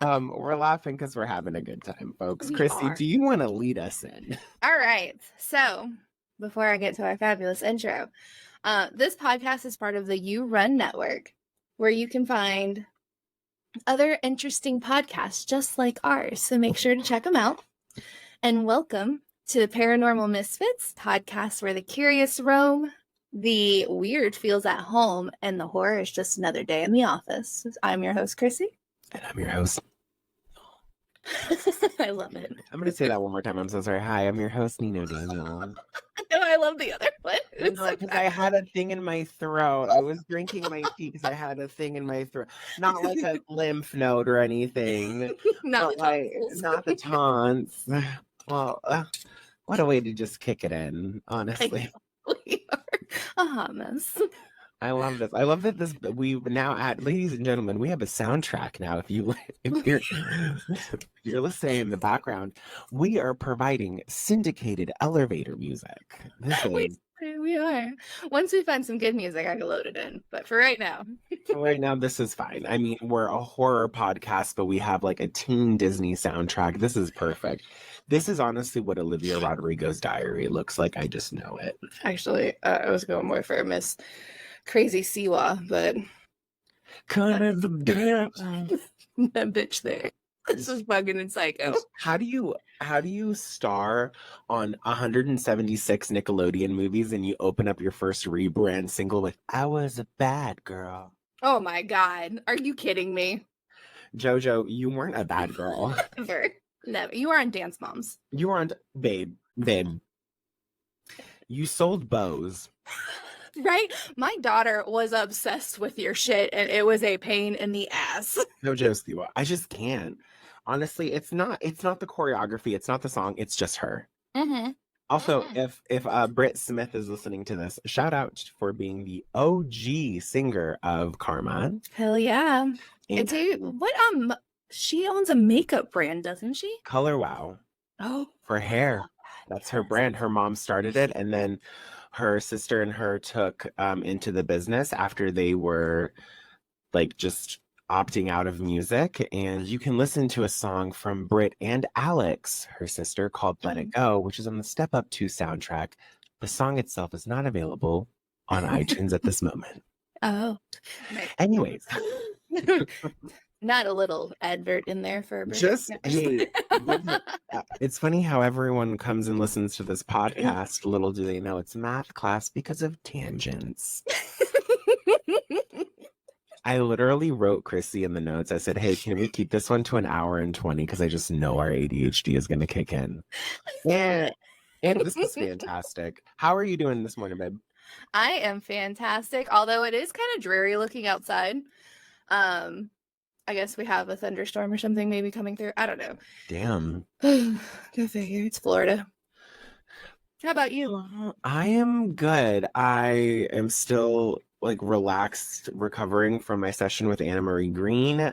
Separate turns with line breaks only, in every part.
We're laughing because we're having a good time, folks.
We
Chrissy,
are.
do you want to lead us in?
All right. So before I get to our fabulous intro, this podcast is part of the You Run Network, where you can find other interesting podcasts just like ours. So make sure to check them out. And welcome to the Paranormal Misfits podcast, where the curious roam, the weird feels at home, and the horror is just another day in the office. I'm your host, Chrissy.
And I'm your host.
I love it.
I'm going to say that one more time. I'm so sorry. Hi, I'm your host, Nino Daniel.
No, I love the other one.
Because I had a thing in my throat. I was drinking my tea because I had a thing in my throat. Not like a lymph node or anything.
Not
the taunts. Well, what a way to just kick it in, honestly.
We are a hot mess.
I love this. I love that we now add, ladies and gentlemen, we have a soundtrack now. If you're listening in the background, we are providing syndicated elevator music.
We are. Once we find some good music, I can load it in. But for right now.
This is fine. I mean, we're a horror podcast, but we have like a teen Disney soundtrack. This is perfect. This is honestly what Olivia Rodrigo's Diary looks like. I just know it.
Actually, I was going more for Miss Crazy Siwa, but
kind of
that bitch there. This is fucking and psycho.
How do you star on 176 Nickelodeon movies and you open up your first rebrand single with "I was a bad girl"?
Oh my god, are you kidding me?
JoJo, you weren't a bad girl.
Never. You were on Dance Moms.
You were on babe. You sold bows.
Right? My daughter was obsessed with your shit, and it was a pain in the ass.
JoJo Siwa, I just can't. Honestly, it's not the choreography, it's not the song, it's just her.
Mm-hmm.
Also, if Britt Smith is listening to this, shout out for being the OG singer of Karma.
Hell yeah. She owns a makeup brand, doesn't she?
Color Wow.
Oh.
For hair. That's her brand. Her mom started it, and then her sister and her took into the business after they were like just opting out of music. And you can listen to a song from Britt and Alex, her sister, called Let It Go, which is on the Step Up 2 soundtrack. The song itself is not available on iTunes at this moment.
Oh.
Anyways.
Not a little advert in there for
just hey, it's funny how everyone comes and listens to this podcast. Little do they know it's math class because of tangents. I literally wrote Chrissy in the notes. I said, hey, can we keep this one to an hour and 20? Because I just know our ADHD is going to kick in. And this is fantastic. How are you doing this morning, babe?
I am fantastic, although it is kind of dreary looking outside. I guess we have a thunderstorm or something maybe coming through. I don't know.
Damn.
Go figure. It's Florida. How about you?
I am good. I am still like relaxed, recovering from my session with Anna Marie Green.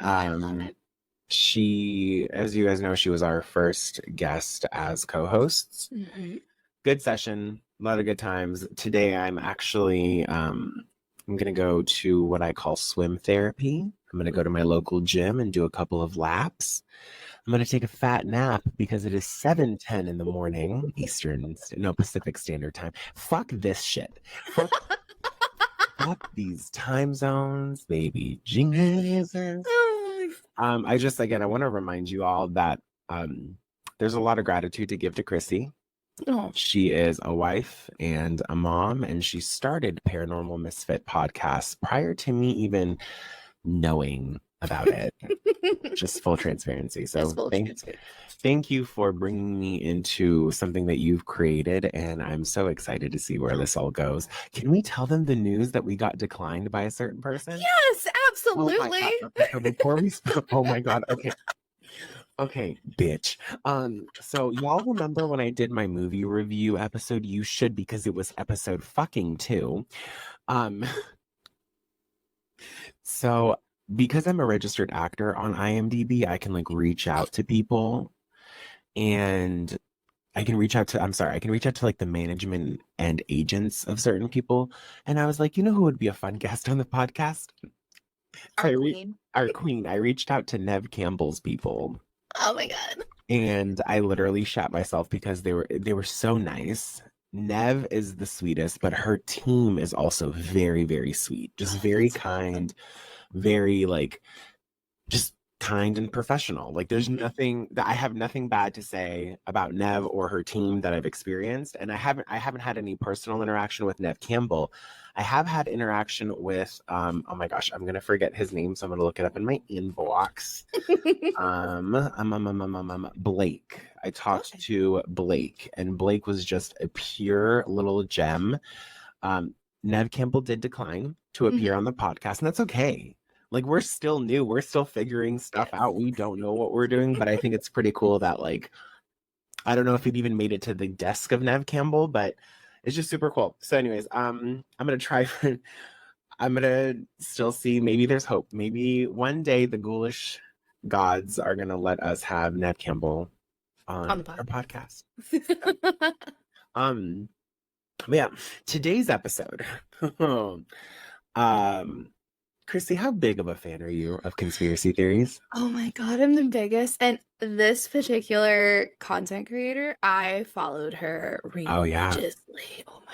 She, as you guys know, she was our first guest as co-hosts. Mm-hmm. Good session, a lot of good times. Today I'm actually I'm gonna go to what I call swim therapy. I'm gonna go to my local gym and do a couple of laps. I'm gonna take a fat nap because it is 7:10 in the morning Pacific Standard Time. Fuck this shit. Fuck these time zones, baby. Jesus. I want to remind you all that there's a lot of gratitude to give to Chrissy. Oh. She is a wife and a mom, and she started Paranormal Misfit podcast prior to me even knowing about it. Just full transparency. So thank you for bringing me into something that you've created, and I'm so excited to see where this all goes. Can we tell them the news that we got declined by a certain person?
Yes, absolutely.
Oh my God. Okay, bitch. So y'all remember when I did my movie review episode? You should, because it was episode fucking 2. So because I'm a registered actor on IMDb, I can like reach out to people, and I can reach out to like the management and agents of certain people. And I was like, you know who would be a fun guest on the podcast?
Our queen.
Our queen. I reached out to Nev Campbell's people.
Oh my God.
And I literally shat myself because they were so nice. Nev is the sweetest, but her team is also very, very sweet. Just very kind, very like just kind and professional. Like there's nothing that I have nothing bad to say about Nev or her team that I've experienced. And I haven't had any personal interaction with Nev Campbell. I have had interaction with oh my gosh, I'm gonna forget his name, so I'm gonna look it up in my inbox. Blake. I talked to Blake, and Blake was just a pure little gem. Nev Campbell did decline to appear on the podcast, and that's okay. Like we're still new, we're still figuring stuff out. We don't know what we're doing, but I think it's pretty cool that like I don't know if it even made it to the desk of Nev Campbell, but it's just super cool. So anyways, I'm gonna try for I'm gonna still see, maybe there's hope. Maybe one day the ghoulish gods are gonna let us have Nev Campbell on our podcast. But yeah, today's episode. Chrissy, how big of a fan are you of conspiracy theories?
Oh my God, I'm the biggest. And this particular content creator, I followed her religiously. Oh my.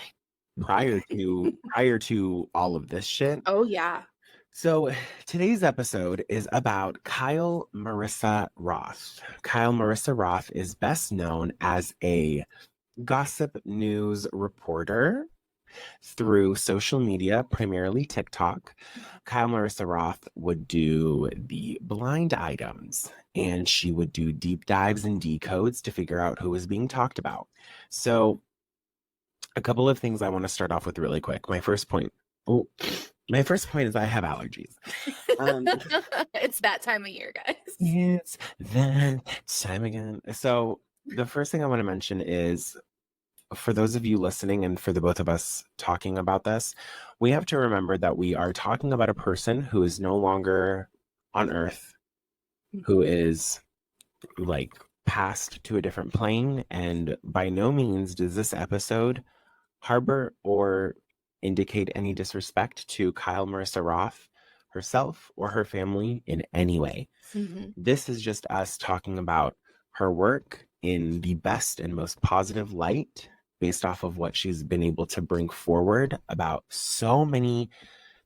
Prior to all of this shit.
Oh yeah.
So today's episode is about Kyle Marisa Roth. Kyle Marisa Roth is best known as a gossip news reporter through social media, primarily TikTok. Kyle Marisa Roth would do the blind items, and she would do deep dives and decodes to figure out who was being talked about. So a couple of things I want to start off with really quick. My first point is I have allergies.
It's that time of year, guys.
It's that time again. So the first thing I want to mention is, for those of you listening and for the both of us talking about this, we have to remember that we are talking about a person who is no longer on Earth, who is like passed to a different plane. And by no means does this episode harbor or indicate any disrespect to Kyle Marisa Roth herself or her family in any way. This is just us talking about her work in the best and most positive light, based off of what she's been able to bring forward about so many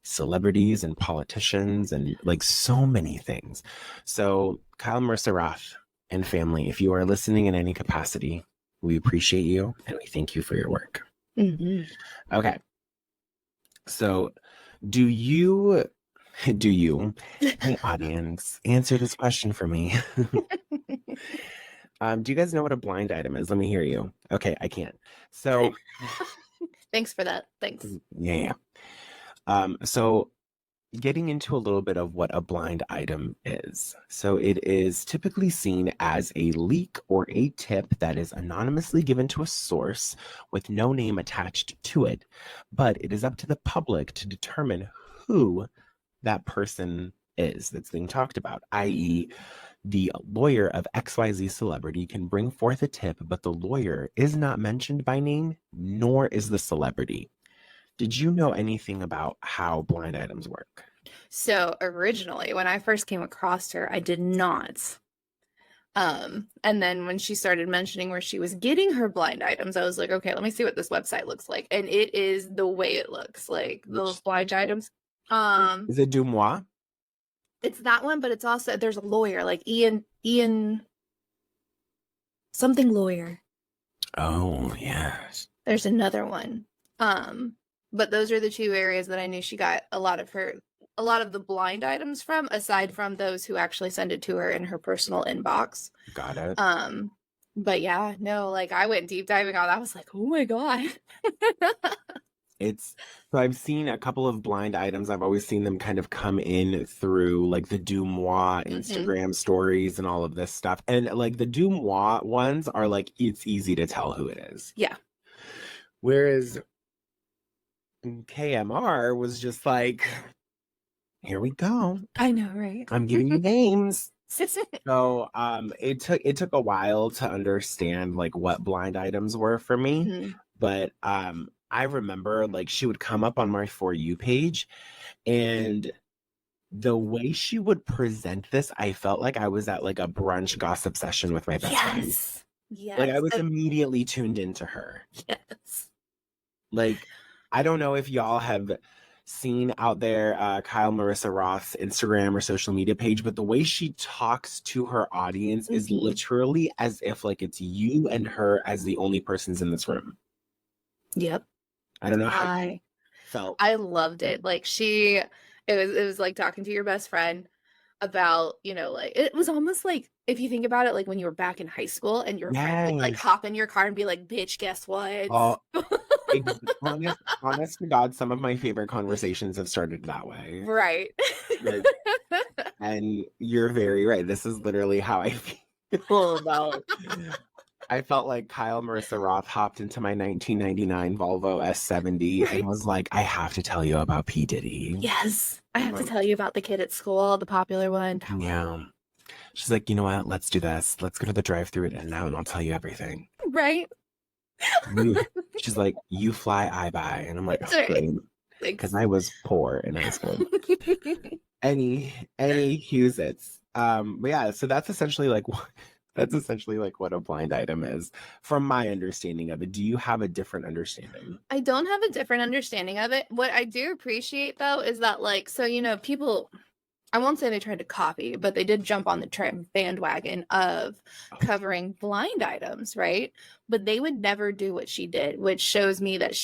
celebrities and politicians and like so many things. So Kyle Marisa Roth and family, if you are listening in any capacity, we appreciate you and we thank you for your work. Okay. So do you, hey audience, answer this question for me. Do you guys know what a blind item is? Let me hear you. Okay, I can't. So
thanks for that. Thanks.
Yeah. So getting into a little bit of what a blind item is. So it is typically seen as a leak or a tip that is anonymously given to a source with no name attached to it, but it is up to the public to determine who that person is that's being talked about, i.e., the lawyer of XYZ celebrity can bring forth a tip, but the lawyer is not mentioned by name, nor is the celebrity. Did you know anything about how blind items work?
So originally, when I first came across her, I did not. And then when she started mentioning where she was getting her blind items, I was like, okay, let me see what this website looks like. And it is the way it looks, like those blind items.
Is it Dumois?
It's that one, but it's also, there's a lawyer, like Ian something lawyer.
Oh, yes.
There's another one. But those are the two areas that I knew she got a lot of the blind items from, aside from those who actually send it to her in her personal inbox.
Got it.
But yeah, no, like I went deep diving on that. I was like, oh my God.
So I've seen a couple of blind items. I've always seen them kind of come in through like the Dumois Instagram stories and all of this stuff. And like the Dumois ones are like, it's easy to tell who it is.
Yeah.
Whereas KMR was just like, here we go.
I know, right?
I'm giving you names. So it took a while to understand like what blind items were for me. But I remember like she would come up on my For You page and the way she would present this, I felt like I was at like a brunch gossip session with my best friend.
Yes.
Like I was immediately tuned into her.
Yes.
Like, I don't know if y'all have seen out there Kyle Marisa Roth's Instagram or social media page, but the way she talks to her audience is literally as if like it's you and her as the only persons in this room.
Yep.
I don't know how you felt.
I loved it. Like it was like talking to your best friend about, you know, like it was almost like if you think about it, like when you were back in high school and your friend would like hop in your car and be like, bitch, guess what?
Oh, honest to God, some of my favorite conversations have started that way.
Right.
Like, and you're very right. This is literally how I feel about. I felt like Kyle Marisa Roth hopped into my 1999 Volvo S70 and was like, I have to tell you about P. Diddy.
Yes. I have to tell you about the kid at school, the popular one.
Yeah. She's like, you know what? Let's do this. Let's go to the drive-thru and now and I'll tell you everything.
Right.
She's like, you fly, I buy. And I'm like, because I was poor in high school. Any cues it's. But yeah, so that's essentially like what a blind item is from my understanding of it. Do you have a different understanding?
I don't have a different understanding of it. What I do appreciate though is that like, so, you know, people, I won't say they tried to copy, but they did jump on the bandwagon of covering blind items, right? But they would never do what she did, which shows me that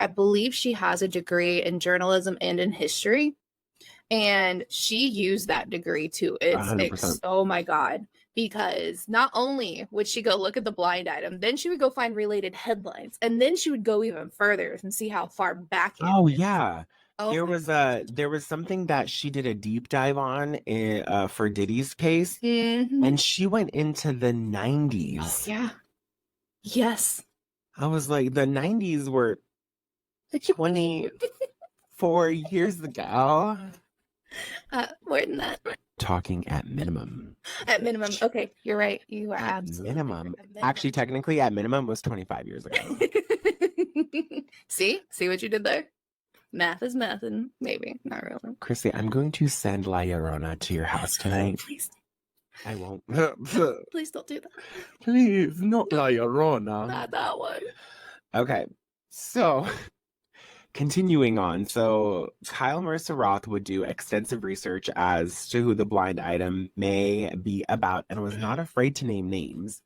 I believe she has a degree in journalism and in history. And she used that degree to its, oh my God. Because not only would she go look at the blind item, then she would go find related headlines. And then she would go even further and see how far back it is.
Yeah.
Oh,
there was something that she did a deep dive on for Diddy's case, and she went into the 90s.
Oh, yeah. Yes.
I was like, the 90s were 24 years ago.
More than that.
Talking at minimum.
At minimum. Okay, you're right. You are absolutely
minimum. Actually, technically, at minimum was 25 years ago.
See what you did there? Math is math, and maybe not really.
Chrissy, I'm going to send La Llorona to your house tonight.
Please.
I won't.
Please don't do that.
Please, not La Llorona.
Not that one.
Okay, so continuing on. So Kyle Marisa Roth would do extensive research as to who the blind item may be about and was not afraid to name names.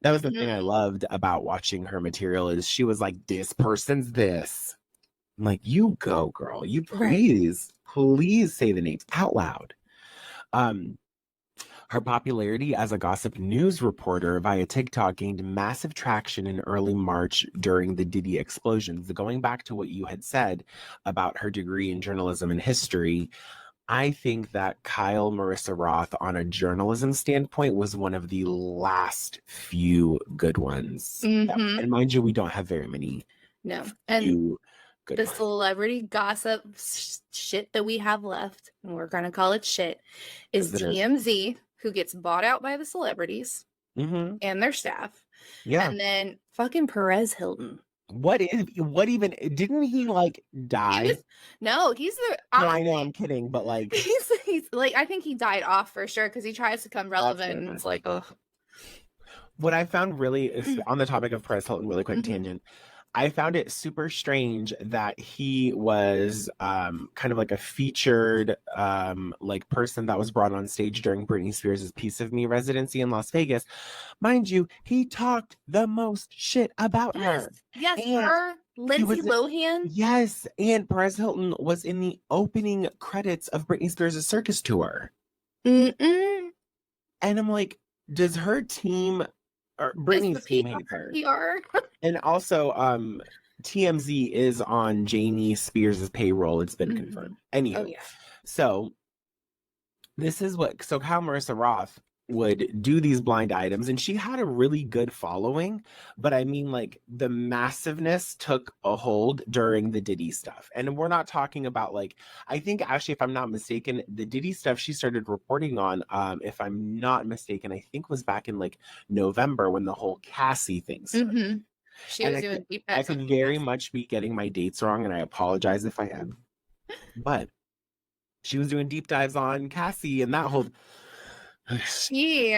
That was the thing I loved about watching her material is she was like, this person's this. I'm like, you go, girl. You please say the names out loud. Her popularity as a gossip news reporter via TikTok gained massive traction in early March during the Diddy explosions. Going back to what you had said about her degree in journalism and history, I think that Kyle Marisa Roth, on a journalism standpoint, was one of the last few good ones. And mind you, we don't have very many.
No. And the celebrity gossip shit that we have left, and we're going to call it shit, is TMZ, who gets bought out by the celebrities and their staff. Yeah. And then fucking Perez Hilton.
What even didn't he like die?
No, he's the.
No, I know, I'm kidding, but like
he's like, I think he died off for sure because he tries to come relevant and it's like, ugh.
What I found really on the topic of Perez Hilton, really quick tangent. I found it super strange that he was kind of like a featured like person that was brought on stage during Britney Spears' Piece of Me residency in Las Vegas. Mind you, he talked the most shit about her.
Yes, her, Lindsay Lohan.
Yes, and Perez Hilton was in the opening credits of Britney Spears' circus tour. And I'm like, does her team... or Britney's team hates her. And also, TMZ is on Jamie Spears' payroll. It's been confirmed. Anywho, so this is so Kyle Marisa Roth would do these blind items, and she had a really good following. But I mean, like, the massiveness took a hold during the Diddy stuff. And we're not talking about, like, I think actually, if I'm not mistaken, the Diddy stuff she started reporting on, if I'm not mistaken, I think was back in like November when the whole Cassie thing started.
She was doing deep
I could very much be getting my dates wrong, and I apologize if I am. But She was doing deep dives on Cassie and that whole.
She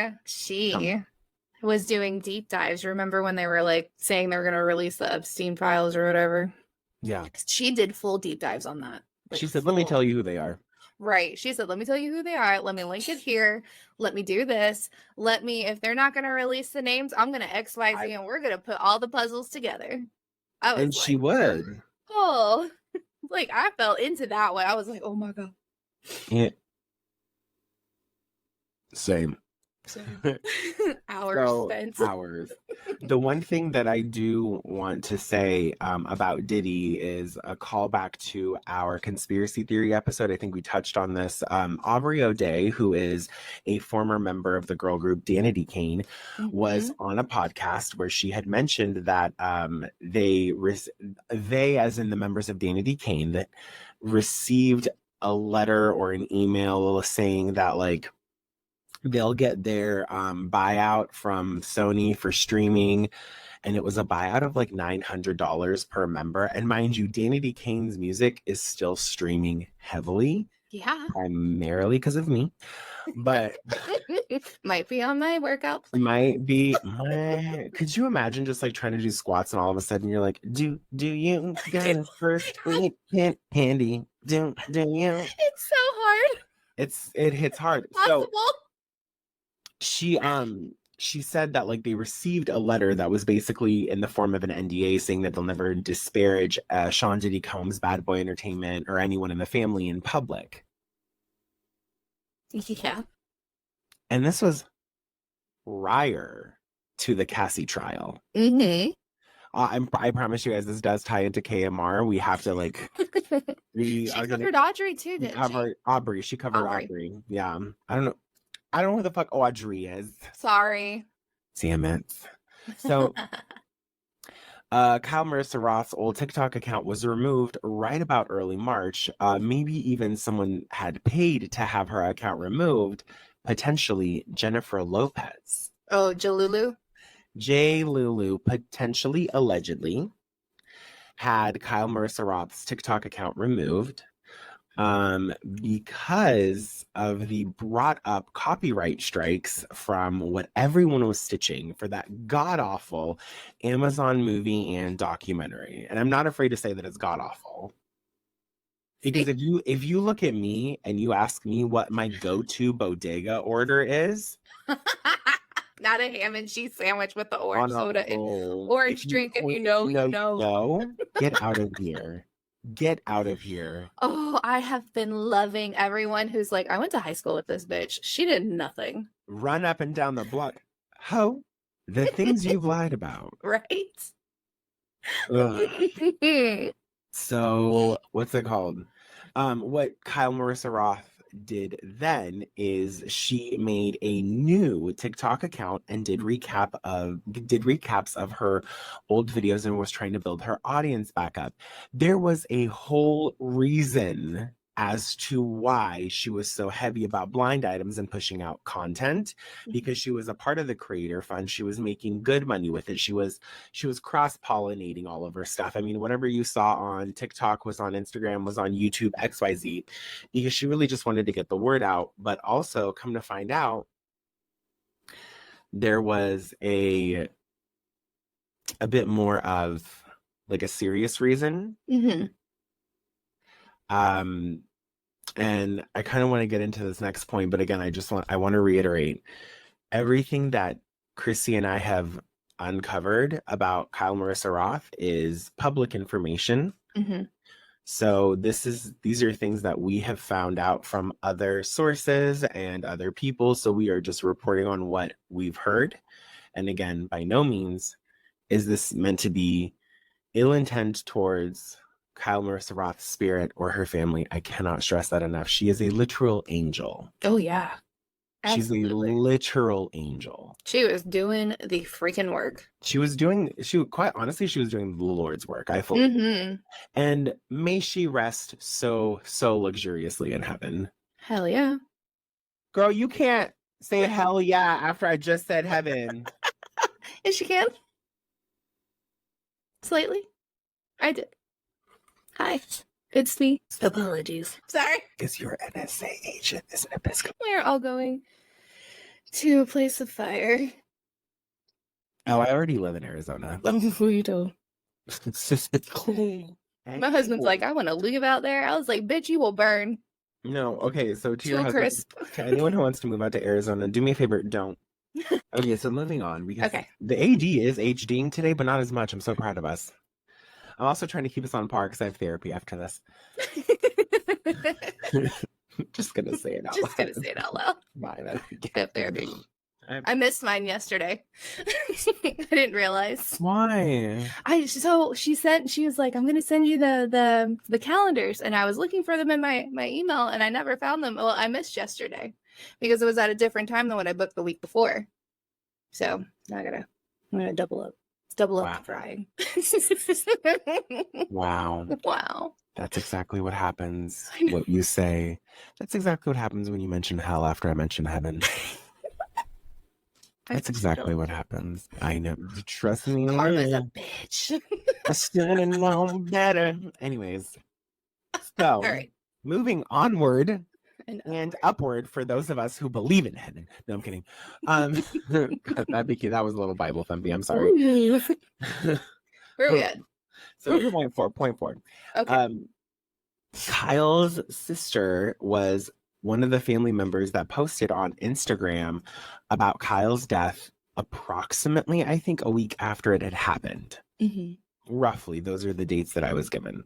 was doing deep dives. Remember when they were like saying they were going to release the Epstein files or whatever?
Yeah.
She did full deep dives on that.
She said, let me tell you who they are.
Right. She said, let me tell you who they are. Let me link it here. Let me do this. If they're not going to release the names, I'm going to XYZ and we're going to put all the puzzles together.
And she would.
Oh, like I fell into that one. I was like, oh my God.
Yeah. Same. Hours. The one thing that I do want to say about Diddy is a callback to our conspiracy theory episode. I think we touched on this. Aubrey O'Day, who is a former member of the girl group Danity Kane, was on a podcast where she had mentioned that they, as in the members of Danity Kane, that received a letter or an email saying that like they'll get their buyout from Sony for streaming, and it was a buyout of like $900 per member. And mind you, Danity Kane's music is still streaming heavily, primarily because of me, but
might be on my workout plan.
Might be my. Could you imagine just like trying to do squats and all of a sudden you're like, do you got a first aid kit handy? Do you?
It's so hard.
It hits hard.
Possible.
So she said that like they received a letter that was basically in the form of an NDA saying that they'll never disparage Sean Diddy Combs, Bad Boy Entertainment, or anyone in the family in public.
Yeah.
And this was prior to the Cassie trial. I promise you guys, this does tie into KMR. We have to like.
She covered Audrey too, didn't she?
Aubrey. She covered Aubrey. Yeah. I don't know who the fuck Audrey is.
Sorry.
Damn it. So, Kyle Marisa Roth's old TikTok account was removed right about early March. Maybe even someone had paid to have her account removed, potentially Jennifer Lopez.
Oh, JLulu?
JLulu, potentially, allegedly, had Kyle Marisa Roth's TikTok account removed because of the brought up copyright strikes from what everyone was stitching for that god-awful Amazon movie and documentary. And I'm not afraid to say that it's god-awful. Because if you look at me and you ask me what my go-to bodega order is...
Not a ham and cheese sandwich with the orange soda and orange drink. If you know, you know.
No, get out of here. Get out of here.
Oh, I have been loving everyone who's like, I went to high school with this bitch. She did nothing.
Run up and down the block. Ho, the things you've lied about.
Right?
So, what's it called? What Kyle Marisa Roth did then is she made a new TikTok account and did recaps of her old videos and was trying to build her audience back up. There was a whole reason as to why she was so heavy about blind items and pushing out content, because she was a part of the creator fund. She was making good money with it. She was cross-pollinating all of her stuff. I mean, whatever you saw on TikTok was on Instagram, was on YouTube, XYZ, because she really just wanted to get the word out. But also, come to find out, there was a bit more of like a serious reason. And I kind of want to get into this next point, but again, I want to reiterate everything that Chrissy and I have uncovered about Kyle Marisa Roth is public information. So these are things that we have found out from other sources and other people. So we are just reporting on what we've heard. And again, by no means is this meant to be ill intent towards Kyle Marisa Roth's spirit or her family. I cannot stress that enough. She is a literal angel.
Oh, yeah.
Absolutely. She's a literal angel.
She was doing the freaking work.
Quite honestly, she was doing the Lord's work, I feel. And may she rest so luxuriously in heaven.
Hell yeah.
Girl, you can't say hell yeah after I just said heaven.
Yes, you can. Slightly. I did. Hi. It's me. Apologies. Sorry.
Is your NSA agent is an Episcopal?
We're all going to a place of fire.
Oh, I already live in Arizona.
Who you told? My husband's like, I want to leave out there. I was like, bitch, you will burn.
No, okay, so to your
Too
husband,
crisp.
to anyone who wants to move out to Arizona, do me a favor, don't. Okay, so moving on, because
Okay.
the AD is HDing today, but not as much. I'm so proud of us. I'm also trying to keep us on par because I have therapy after this. Just gonna say it out loud.
Just gonna say it out loud.
Fine,
Good therapy. I missed mine yesterday. I didn't realize.
Why?
So she was like, I'm gonna send you the calendars, and I was looking for them in my email, and I never found them. Well, I missed yesterday because it was at a different time than what I booked the week before. So now I'm gonna double up. It's double up frying.
Wow.
Wow.
That's exactly what happens. What you say. That's exactly what happens when you mention hell after I mention heaven. That's exactly what happens. I know. Trust me.
Karma's a bitch.
I still know better. Anyways. So,
all right.
Moving onward and upward for those of us who believe in heaven. No, I'm kidding. That was a little Bible thumpy. I'm sorry.
Where are we at?
So point four.
Okay.
Kyle's sister was one of the family members that posted on Instagram about Kyle's death approximately, I think, a week after it had happened.
Mm-hmm.
Roughly, those are the dates that I was given.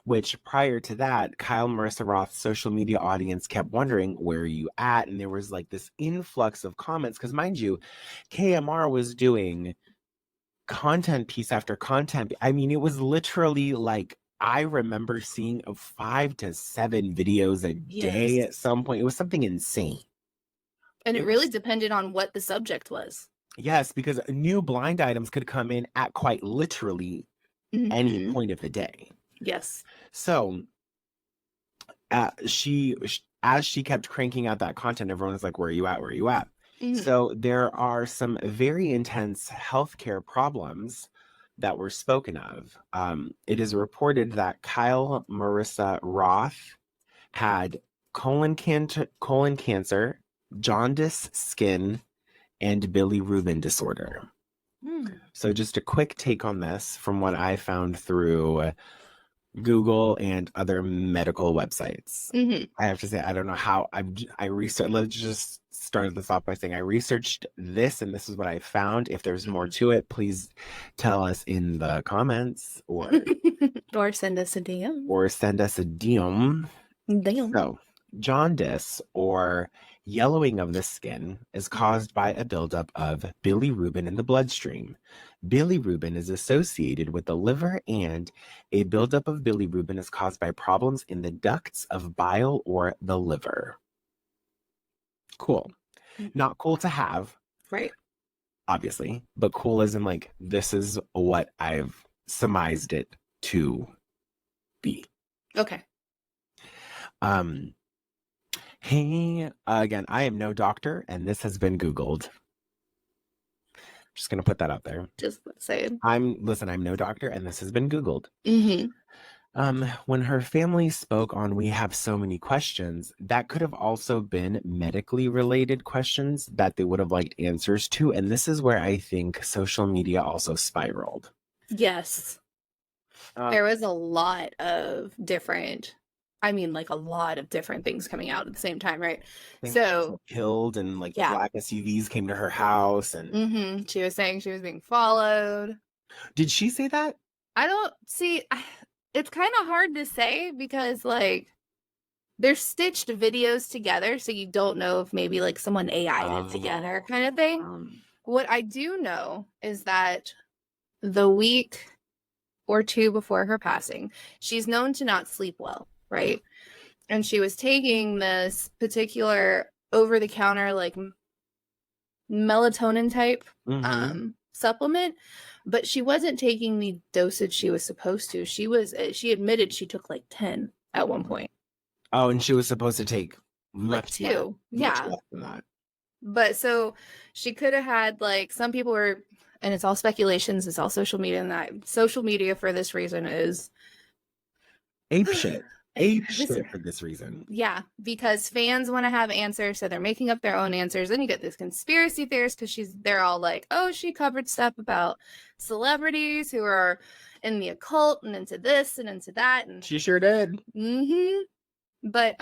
Which prior to that, Kyle and Marisa Roth's social media audience kept wondering, where are you at? And there was like this influx of comments. Because mind you, KMR was doing content piece after content. I mean, it was literally like, I remember seeing 5 to 7 videos a day at some point. It was something insane.
And it really depended on what the subject was. Yes,
because new blind items could come in at quite literally any point of the day.
Yes.
So as she kept cranking out that content, everyone was like, where are you at? Where are you at? So there are some very intense healthcare problems that were spoken of. It is reported that Kyle Marisa Roth had colon cancer, jaundice skin, and bilirubin disorder. So just a quick take on this from what I found through Google and other medical websites. I have to say, I don't know how I researched. Let's just start this off by saying I researched this and this is what I found. If there's more to it, please tell us in the comments or
send us a DM.
Damn. So, jaundice or yellowing of the skin is caused by a buildup of bilirubin in the bloodstream. Bilirubin is associated with the liver, and a buildup of bilirubin is caused by problems in the ducts of bile or the liver. Cool. Not cool to have.
Right.
Obviously, but cool as in like, this is what I've surmised it to be.
Okay.
Hey, again, I am no doctor, and this has been Googled. Just gonna put that out there.
Just saying.
I'm no doctor, and this has been Googled. When her family spoke on We Have So Many Questions, that could have also been medically related questions that they would have liked answers to, and this is where I think social media also spiraled.
Yes. There was a lot of different things coming out at the same time, right? So
killed and like black SUVs came to her house and
she was saying she was being followed.
Did she say that?
I don't see. It's kind of hard to say because like they're stitched videos together, so you don't know if maybe like someone AI'd it together kind of thing. What I do know is that the week or two before her passing, she's known to not sleep well, right? And she was taking this particular over-the-counter like melatonin type supplement, but she wasn't taking the dosage she was supposed to. She admitted she took like 10 at one point.
Oh, and she was supposed to take
like 2. Much less than that. But so she could have had like, some people were, and it's all speculations, it's all social media, and that social media for this reason is
ape shit. Ape shit for this reason.
Yeah, because fans want to have answers, so they're making up their own answers. Then you get this conspiracy theories because they're all like, oh, she covered stuff about celebrities who are in the occult and into this and into that. And
she sure did.
But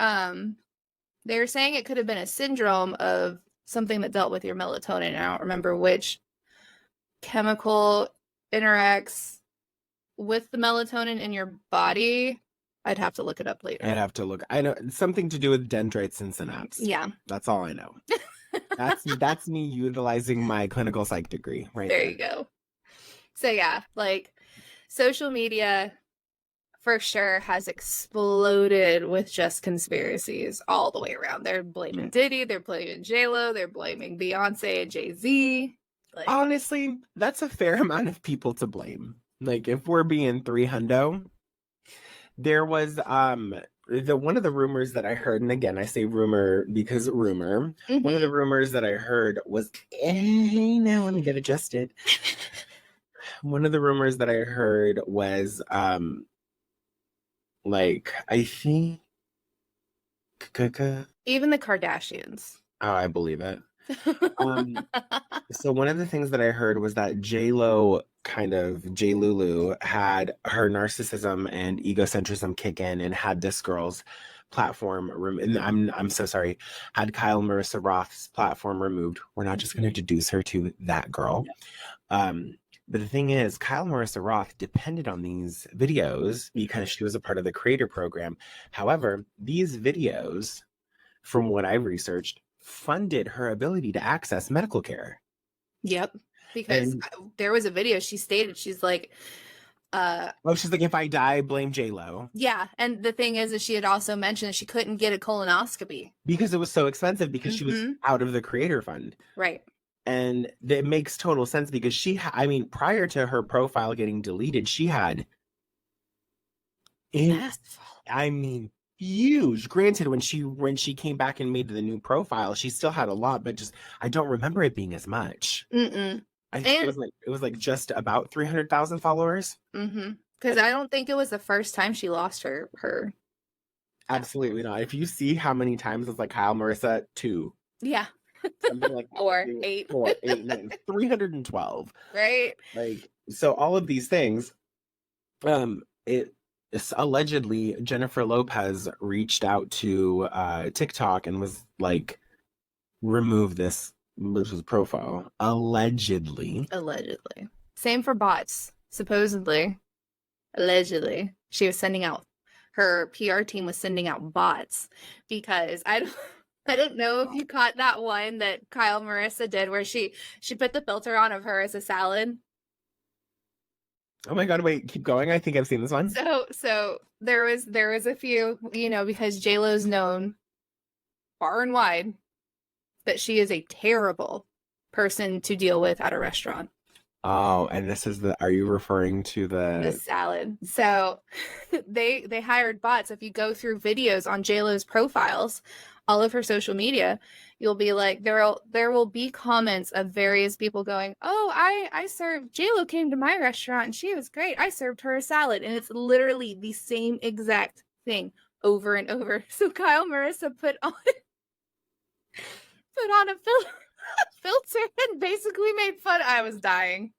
they were saying it could have been a syndrome of something that dealt with your melatonin. I don't remember which chemical interacts with the melatonin in your body. I'd have to look it up later.
I'd have to look. I know something to do with dendrites and synapse.
Yeah.
That's all I know. That's me utilizing my clinical psych degree right
there. There you go. So yeah, like social media for sure has exploded with just conspiracies all the way around. They're blaming Diddy, they're blaming JLulu, they're blaming Beyonce and Jay-Z.
Like, honestly, that's a fair amount of people to blame. Like if we're being 300, there was one of the rumors that I heard, and again I say rumor because rumor. One of the rumors that I heard was, hey, now let me get adjusted. One of the rumors that I heard was like I think
even the Kardashians.
Oh, I believe it. So one of the things that I heard was that JLulu had her narcissism and egocentrism kick in and had this girl's platform and I'm so sorry, had Kyle Marisa Roth's platform removed. We're not just going to deduce her to that girl. But the thing is, Kyle Marisa Roth depended on these videos because she was a part of the creator program. However, these videos, from what I've researched, funded her ability to access medical care.
Yep. Because there was a video she stated, she's like,
she's like, if I die, blame JLulu.
Yeah. And the thing is she had also mentioned that she couldn't get a colonoscopy.
Because it was so expensive because she was out of the creator fund.
Right.
And it makes total sense because prior to her profile getting deleted, she had huge. Granted, when she came back and made the new profile, she still had a lot, but just I don't remember it being as much. I think it was like just about 300,000 followers.
Because I don't think it was the first time she lost her.
Absolutely not. If you see how many times it's like Kyle Marisa 2.
Yeah.
Something like
4, 8.
4, 8, 9, 312.
Right.
Like, so all of these things, it's allegedly Jennifer Lopez reached out to TikTok and was like, remove this profile. Allegedly.
Same for bots. Supposedly. Allegedly. She was sending out, her PR team was sending out bots because I don't know if you caught that one that Kyle Marisa did where she put the filter on of her as a salad.
Oh my god, wait, keep going. I think I've seen this one.
So there was a few, because JLo's known far and wide that she is a terrible person to deal with at a restaurant.
Oh, and this is are you referring to the
salad? So they hired bots. If you go through videos on JLo's profiles, all of her social media, you'll be like, there will be comments of various people going, oh, I served, JLo came to my restaurant and she was great. I served her a salad. And it's literally the same exact thing over and over. So Kyle Marisa put on a filter and basically made fun. I was dying.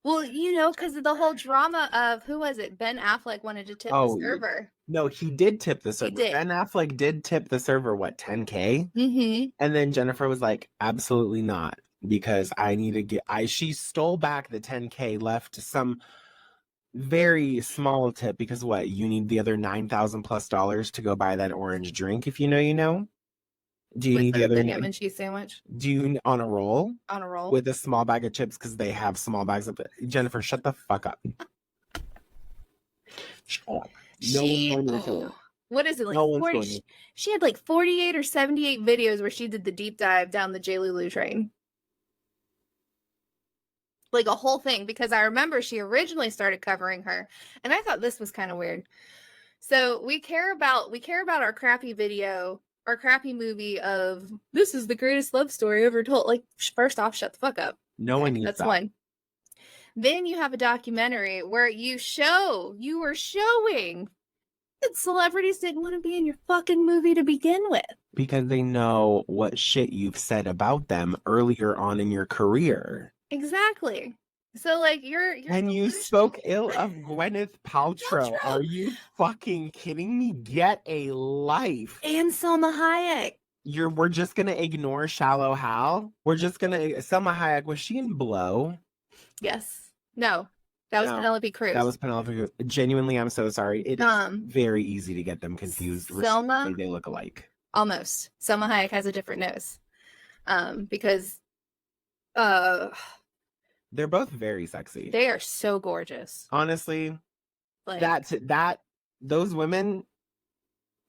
Well, because of the whole drama of, who was it? Ben Affleck wanted to tip the server.
No, he did tip the server. Ben Affleck did tip the server, what, $10K? And then Jennifer was like, absolutely not, because I need to get, she stole back the $10K, left some very small tip, because what, you need the other $9,000+ to go buy that orange drink, if you know, you know? Do you need the other
ham and cheese sandwich?
Do you on a roll?
On a roll
with a small bag of chips, because they have small bags of it. Jennifer, shut the fuck up. Shut up.
What is it like? 40, she had like 48 or 78 videos where she did the deep dive down the JLulu train. Like a whole thing, because I remember she originally started covering her, and I thought this was kind of weird. So we care about our crappy video, our crappy movie of, this is the greatest love story ever told. Like, first off, shut the fuck up.
No one needs that.
That's one. Then you have a documentary where you were showing Celebrities didn't want to be in your fucking movie to begin with.
Because they know what shit you've said about them earlier on in your career.
Exactly. So, like, you're
and you spoke ill of Gwyneth Paltrow. Are you fucking kidding me? Get a life.
And Selma Hayek.
We're just gonna ignore Shallow Hal? We're just gonna Selma Hayek, was she in Blow?
Yes. No. That was Penelope Cruz.
That was Penelope Cruz. Genuinely, I'm so sorry. It's very easy to get them confused.
Selma,
they look alike.
Almost. Selma Hayek has a different nose. Because
they're both very sexy.
They are so gorgeous.
Honestly, like those women,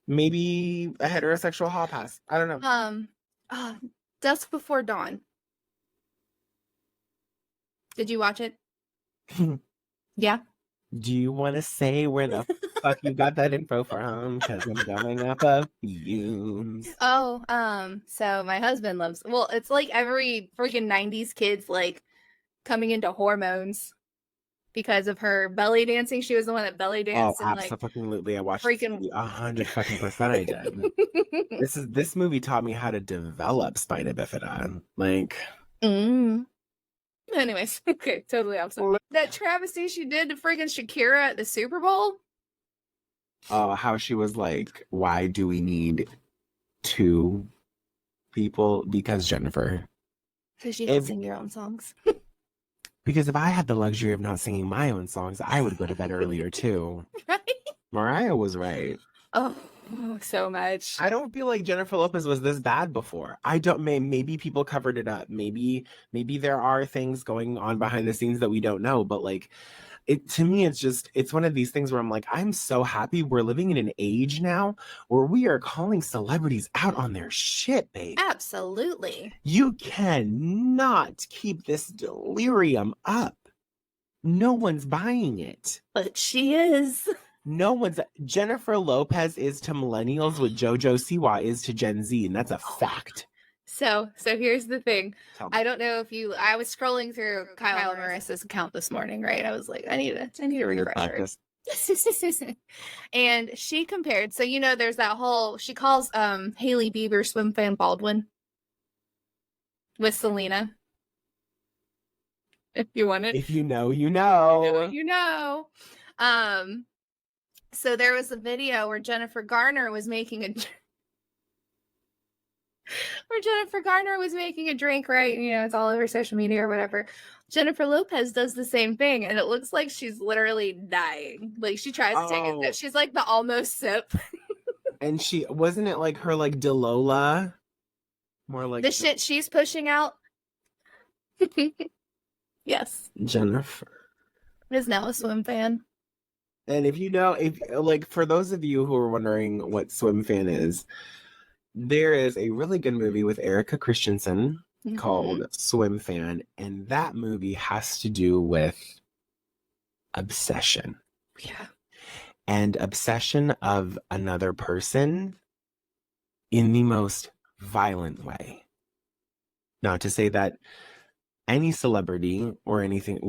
maybe a heterosexual hall pass. I don't know.
Dusk Before Dawn. Did you watch it? Yeah.
Do you want to say where the fuck you got that info from? Because I'm going up a fumes.
Oh, so my husband loves. Well, it's like every freaking 90s kids like coming into hormones because of her belly dancing. She was the one that belly danced.
Oh, absolutely! I watched
freaking
100% I did. This movie taught me how to develop spina bifida. Like.
Anyways, okay, totally opposite. That travesty she did to freaking Shakira at the Super Bowl.
Oh, how she was like, why do we need two people? Because Jennifer.
Because you don't sing your own songs.
Because if I had the luxury of not singing my own songs, I would go to bed earlier too.
Right?
Mariah was right.
Oh, so much.
I don't feel like Jennifer Lopez was this bad before. I don't. Maybe people covered it up. Maybe there are things going on behind the scenes that we don't know. But like, to me, it's one of these things where I'm like, I'm so happy we're living in an age now where we are calling celebrities out on their shit, babe.
Absolutely.
You cannot keep this delirium up. No one's buying it.
But she is.
Jennifer Lopez is to millennials what JoJo Siwa is to Gen Z, and that's a fact.
So here's the thing. I don't know if I was scrolling through Kyle and Marissa's account this morning, right? I was like, I need to refresh her. And she compared, so there's that whole, she calls Hailey Bieber swim fan Baldwin with Selena. If you want it.
If you know, you know.
You know. So there was a video where Jennifer Garner was making a drink, right? It's all over social media or whatever. Jennifer Lopez does the same thing, and it looks like she's literally dying. Like she tries to take it. She's like the almost sip.
And she wasn't it like her like Delilah? More like
the shit she's pushing out. Yes.
Jennifer
is now a swim fan.
And if like for those of you who are wondering what swim fan is, there is a really good movie with Erica Christensen called Swim Fan, and that movie has to do with obsession.
Yeah.
And obsession of another person in the most violent way. Not to say that any celebrity or anything,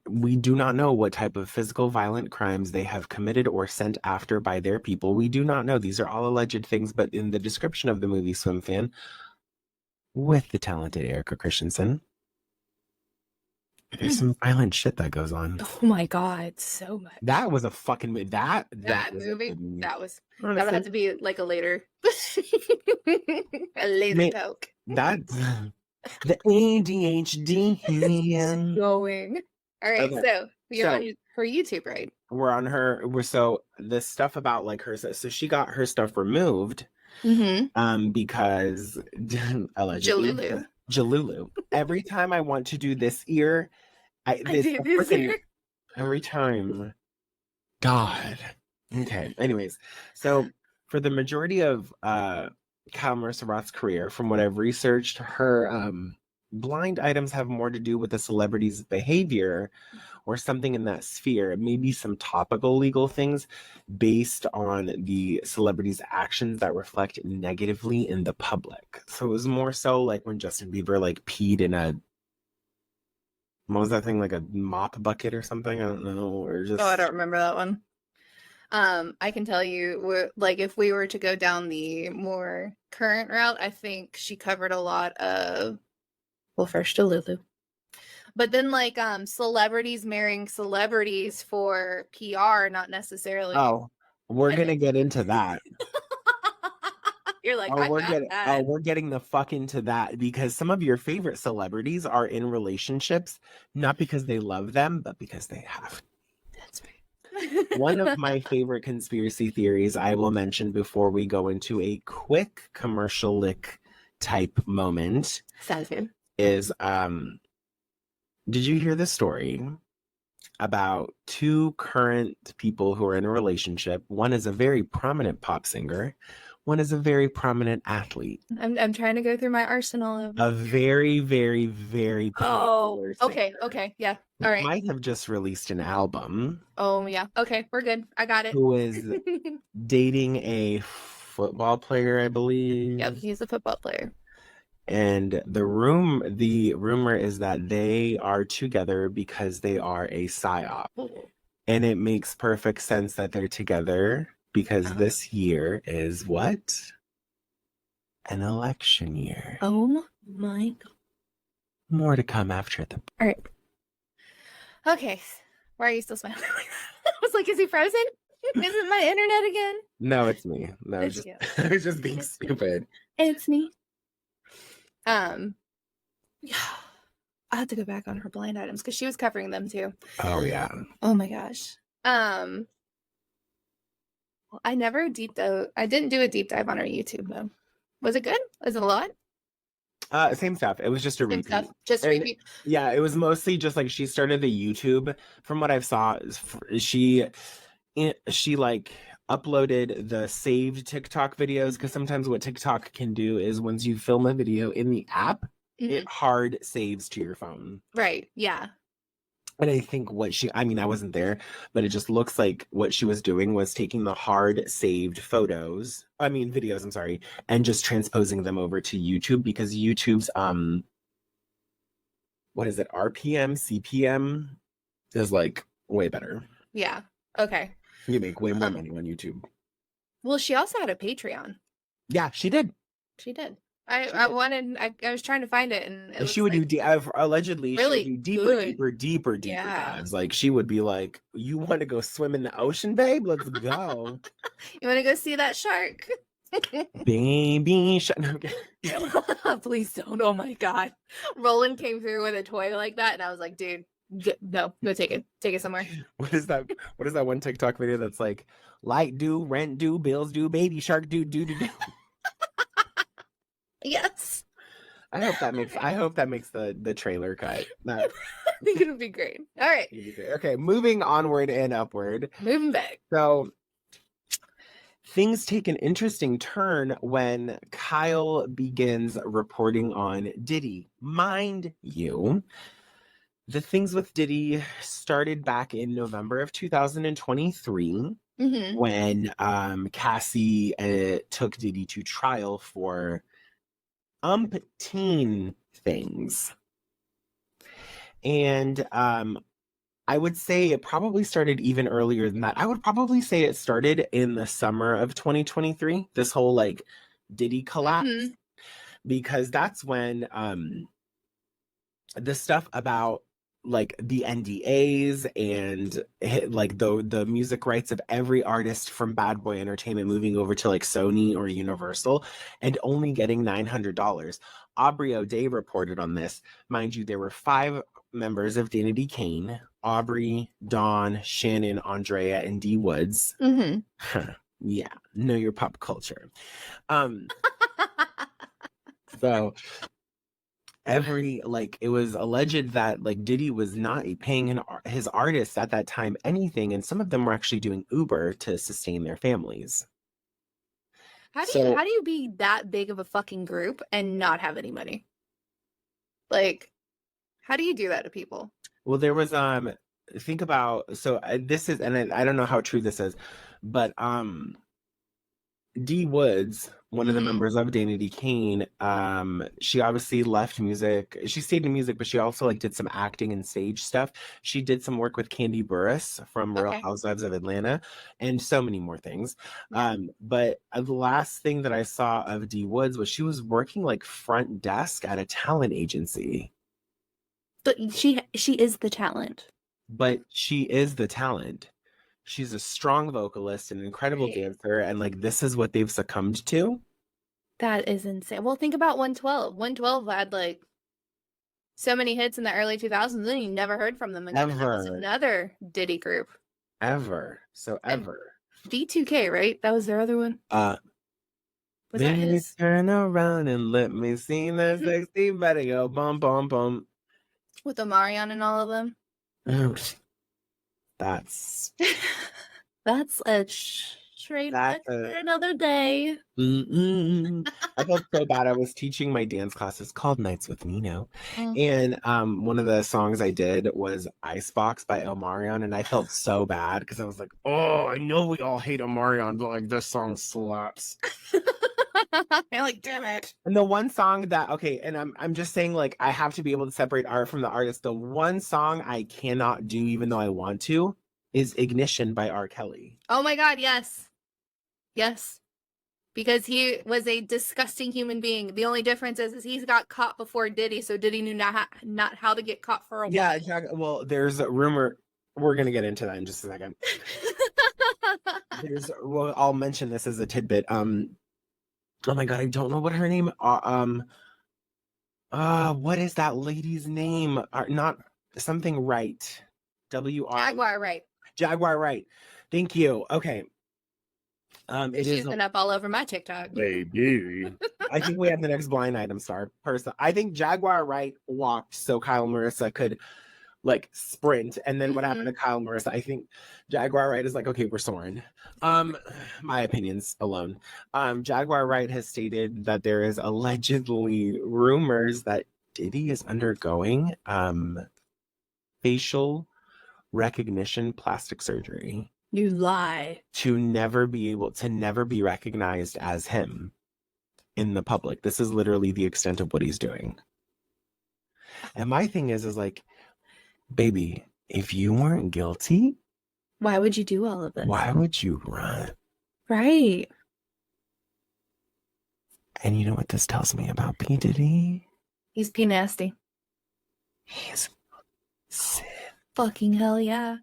we do not know what type of physical violent crimes they have committed or sent after by their people. We do not know. These are all alleged things, but in the description of the movie Swim Fan, with the talented Erica Christensen, there's some violent shit that goes on.
Oh my God, so much.
That was a fucking movie. That
movie, that would have to be like a later poke.
That's the ADHD
going. All right, okay. So you're on her YouTube, right?
We're on her. So the stuff about like her. So she got her stuff removed, because allegedly JLulu. Every time I want to do this ear, every time. God. Okay. Anyways, so for the majority of Kyle Marisa Roth's career, from what I've researched, her blind items have more to do with the celebrity's behavior or something in that sphere, maybe some topical legal things based on the celebrity's actions that reflect negatively in the public. So it was more so like when Justin Bieber like peed in a, what was that thing, like a mop bucket or something? I don't know. Or just,
I don't remember that one. I can tell you, like, if we were to go down the more current route, I think she covered a lot of, well, first JLulu, but then like celebrities marrying celebrities for PR, not necessarily.
Oh, we're
And
gonna get into that.
you're like, I got that.
We're getting the fuck into that because some of your favorite celebrities are in relationships, not because they love them, but because they have.
That's right.
One of my favorite conspiracy theories I will mention before we go into a quick commercial lick type moment
Sounds good.
is did you hear the story about two current people who are in a relationship? One is a very prominent pop singer, one is a very prominent athlete.
I'm trying to go through my arsenal of
A very, very, very popular singer.
Okay, yeah. All right.
Might have just released an album.
Oh yeah. Okay, we're good. I got it.
Who is dating a football player, I believe.
Yep, he's a football player.
And the rumor is that they are together because they are a psyop. And it makes perfect sense that they're together because this year is what? An election year.
Oh my God.
More to come after the...
All right. Okay. Why are you still smiling? I was like, is he frozen? Is it my internet again?
No, it's me. No, I was just being stupid.
It's me. Yeah. I have to go back on her blind items because she was covering them too.
Oh yeah.
Oh my gosh. Well, I didn't do a deep dive on her YouTube though. Was it good? Was it a lot?
Same stuff. It was just a repeat.
Stuff. Just repeat.
Yeah, it was mostly just like she started the YouTube. From what I've saw, she like uploaded the saved TikTok videos because sometimes what TikTok can do is once you film a video in the app, it hard saves to your phone.
Right. Yeah.
And I think I wasn't there, but it just looks like what she was doing was taking the hard saved videos, I'm sorry, and just transposing them over to YouTube because YouTube's, what is it, RPM, CPM is like way better.
Yeah. Okay.
You make way more money on YouTube.
Well, she also had a Patreon.
Yeah, she did.
She did. I was trying to find it, and
she would do allegedly
really
she would do deeper dives. Like she would be like, "You want to go swim in the ocean, babe? Let's go.
You want to go see that shark,
baby shark?" No,
please don't. Oh my God, Roland came through with a toy like that, and I was like, "Dude, no, go take it somewhere."
What is that? What is that one TikTok video that's like, light due, rent due, bills due, baby shark due.
Yes.
I hope that makes the trailer cut.
I think it'll be great. All right.
Okay, moving onward and upward.
Moving back.
So things take an interesting turn when Kyle begins reporting on Diddy. Mind you, the things with Diddy started back in November of 2023 when Cassie took Diddy to trial for umpteen things. And I would say it probably started even earlier than that. I would probably say it started in the summer of 2023, this whole like Diddy collapse, because that's when the stuff about like the NDAs and like the music rights of every artist from Bad Boy Entertainment moving over to like Sony or Universal and only getting $900. Aubrey O'Day reported on this. Mind you, there were 5 members of Danity Kane: Aubrey, Dawn, Shannon, Andrea, and D Woods. Yeah, know your pop culture. So it was alleged that like Diddy was not paying his artists at that time anything, and some of them were actually doing Uber to sustain their families.
How do you be that big of a fucking group and not have any money? Like, how do you do that to people?
Well, there was think about, so this is, and I don't know how true this is, but Dee Woods, one of the members of Danity Kane, she obviously left music. She stayed in music, but she also like did some acting and stage stuff. She did some work with Candy Burris from Real Housewives of Atlanta, and so many more things.
Yeah.
But the last thing that I saw of Dee Woods was she was working like front desk at a talent agency.
But she is the talent.
But she is the talent. She's a strong vocalist, an incredible dancer, and like this is what they've succumbed to.
That is insane. Well, think about 112. 112 had like so many hits in the early 2000s, and you never heard from them again. And that was another Diddy group.
Ever.
D2K, right? That was their other one.
Was that his? Turn around and let me see that sexy body go bum bum bum.
With Omarion and all of them.
That's
a straight for another day.
I felt so bad. I was teaching my dance classes called Nights with Nino. And one of the songs I did was Icebox by Omarion, and I felt so bad because I was like, oh, I know we all hate Omarion, but like this song slaps.
You're like, damn it.
And the one song that and I'm just saying, like, I have to be able to separate art from the artist. The one song I cannot do, even though I want to, is Ignition by R. Kelly.
Oh my God, yes. Yes. Because he was a disgusting human being. The only difference is he's got caught before Diddy, so Diddy knew not how to get caught for a while.
Yeah, exactly. Well, there's a rumor. We're going to get into that in just a second. I'll mention this as a tidbit. Oh my God, I don't know what her name. What is that lady's name? Not something Wright.
Jaguar Wright.
Jaguar Wright. Thank you. Okay.
She's been up all over my TikTok.
Baby. I think we have the next blind item star person. I think Jaguar Wright walked so Kyle and Marisa could like sprint, and then what happened to Kyle and Marisa? I think Jaguar Wright is like, okay, we're soaring. My opinions alone. Jaguar Wright has stated that there is allegedly rumors that Diddy is undergoing facial recognition plastic surgery.
You lie.
To never be recognized as him in the public. This is literally the extent of what he's doing. And my thing is like, baby, if you weren't guilty,
why would you do all of this?
Why would you run?
Right.
And you know what this tells me about P.Diddy?
He's P nasty.
He's sick.
Fucking hell yeah.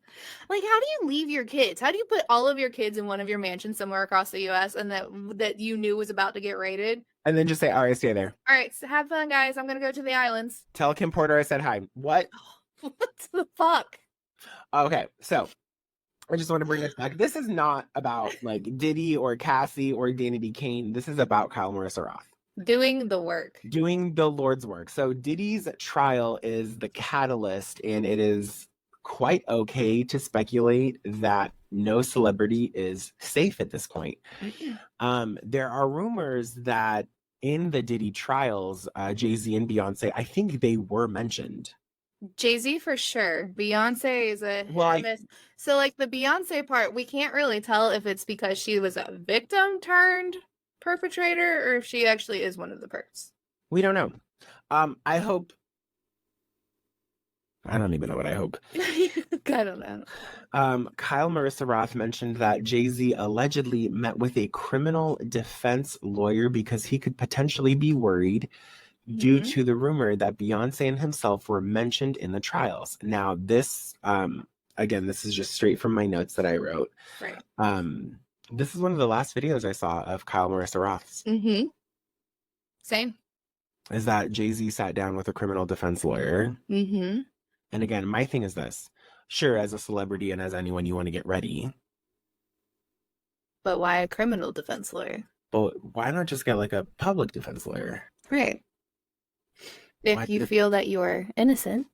Like, how do you leave your kids? How do you put all of your kids in one of your mansions somewhere across the U.S. and that you knew was about to get raided?
And then just say, all right, stay there.
All right, so have fun, guys. I'm going to go to the islands.
Tell Kim Porter I said hi. What?
What the fuck?
Okay, so I just want to bring this back. This is not about like Diddy or Cassie or Danity Kane. This is about Kyle and Marisa Roth.
Doing the work.
Doing the Lord's work. So Diddy's trial is the catalyst, and it is quite okay to speculate that no celebrity is safe at this point. There are rumors that in the Diddy trials, Jay-Z and Beyonce, I think they were mentioned.
Jay-Z for sure. Beyonce is a miss. So like the Beyonce part, we can't really tell if it's because she was a victim turned perpetrator or if she actually is one of the perps.
We don't know. I hope. I don't even know what I hope.
I don't know.
Kyle Marisa Roth mentioned that Jay-Z allegedly met with a criminal defense lawyer because he could potentially be worried due to the rumor that Beyonce and himself were mentioned in the trials. Now, this, again, this is just straight from my notes that I wrote.
Right.
This is one of the last videos I saw of Kyle Marisa Roth's.
Same.
Is that Jay-Z sat down with a criminal defense lawyer. And again, my thing is this. Sure, as a celebrity and as anyone, you want to get ready.
But why a criminal defense lawyer?
But why not just get like a public defense lawyer?
Right. If you feel that you're innocent.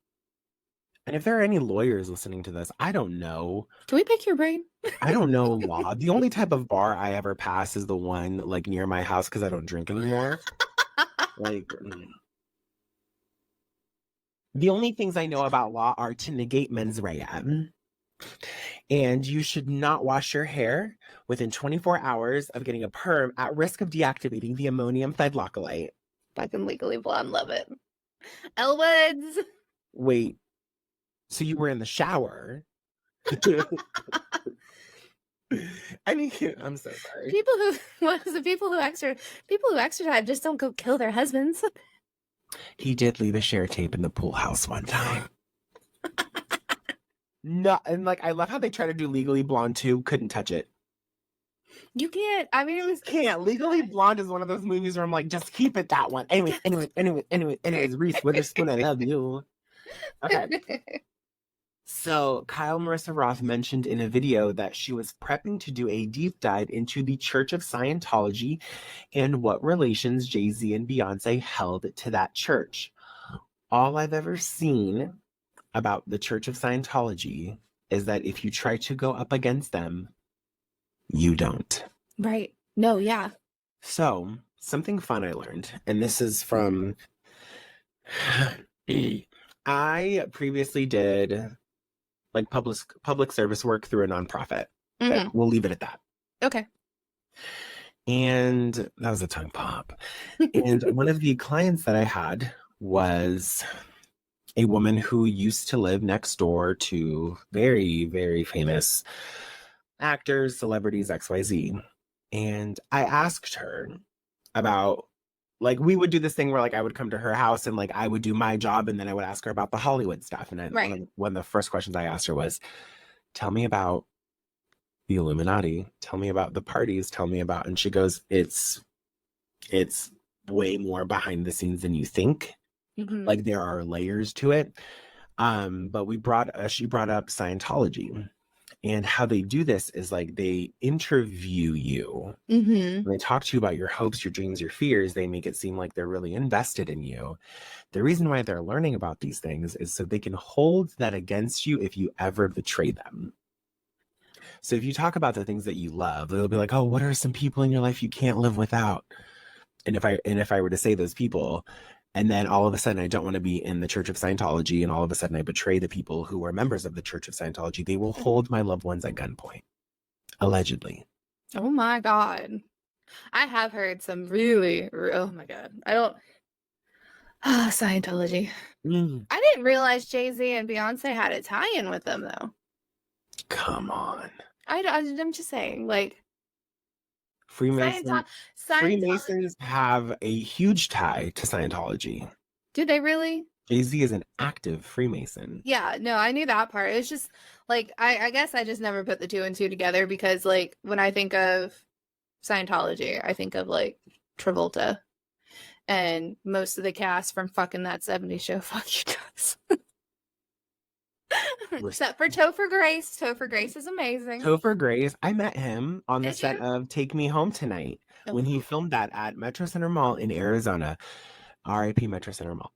And if there are any lawyers listening to this, I don't know.
Can we pick your brain?
I don't know law. The only type of bar I ever pass is the one like near my house because I don't drink anymore. The only things I know about law are to negate mens rea. And you should not wash your hair within 24 hours of getting a perm at risk of deactivating the ammonium thiolocalate.
Fucking Legally Blonde, love it. Elwoods.
Wait, so you were in the shower? I mean, I'm so sorry.
People who exercise just don't go kill their husbands.
He did leave a share tape in the pool house one time. No, and like I love how they try to do Legally Blonde too. Couldn't touch it.
You can't. I mean, it was
Can't. Legally Blonde is one of those movies where I'm like, just keep it that one. Anyways, Reese Witherspoon, I love you. Okay. So Kyle Marissa Roth mentioned in a video that she was prepping to do a deep dive into the Church of Scientology and what relations Jay-Z and Beyonce held to that church. All I've ever seen about the Church of Scientology is that if you try to go up against them, you don't.
Right. No, yeah.
So, something fun I learned, and this is from... I previously did like public service work through a nonprofit.
Mm-hmm.
We'll leave it at that.
Okay.
And that was a tongue pop. And one of the clients that I had was a woman who used to live next door to very, very famous actors, celebrities, XYZ. And I asked her about, like, we would do this thing where, like, I would come to her house and, like, I would do my job and then I would ask her about the Hollywood stuff. And one of the first questions I asked her was, tell me about the Illuminati. Tell me about the parties. Tell me about, and she goes, it's way more behind the scenes than you think.
Mm-hmm.
Like, there are layers to it. But she brought up Scientology. And how they do this is like they interview you.
Mm-hmm.
When they talk to you about your hopes, your dreams, your fears, they make it seem like they're really invested in you. The reason why they're learning about these things is so they can hold that against you if you ever betray them. So if you talk about the things that you love, they'll be like, oh, what are some people in your life you can't live without? And if I were to say those people, and then all of a sudden I don't want to be in the Church of Scientology, and all of a sudden I betray the people who are members of the Church of Scientology, they will hold my loved ones at gunpoint. Allegedly.
Oh my God. I have heard some really, oh my God. Scientology. I didn't realize Jay-Z and Beyonce had a tie-in with them, though.
Come on.
I'm just saying, like,
Freemasons have a huge tie to Scientology.
Do they really?
Jay-Z is an active Freemason.
Yeah, no, I knew that part. It's just, like, I guess I just never put the two and two together because, like, when I think of Scientology, I think of, like, Travolta. And most of the cast from fucking That 70s Show fuck you guys. Except for Topher Grace. Topher Grace is amazing.
Topher Grace, I met him on the set of Take Me Home Tonight when he filmed that at Metro Center Mall in Arizona. R.I.P. Metro Center Mall.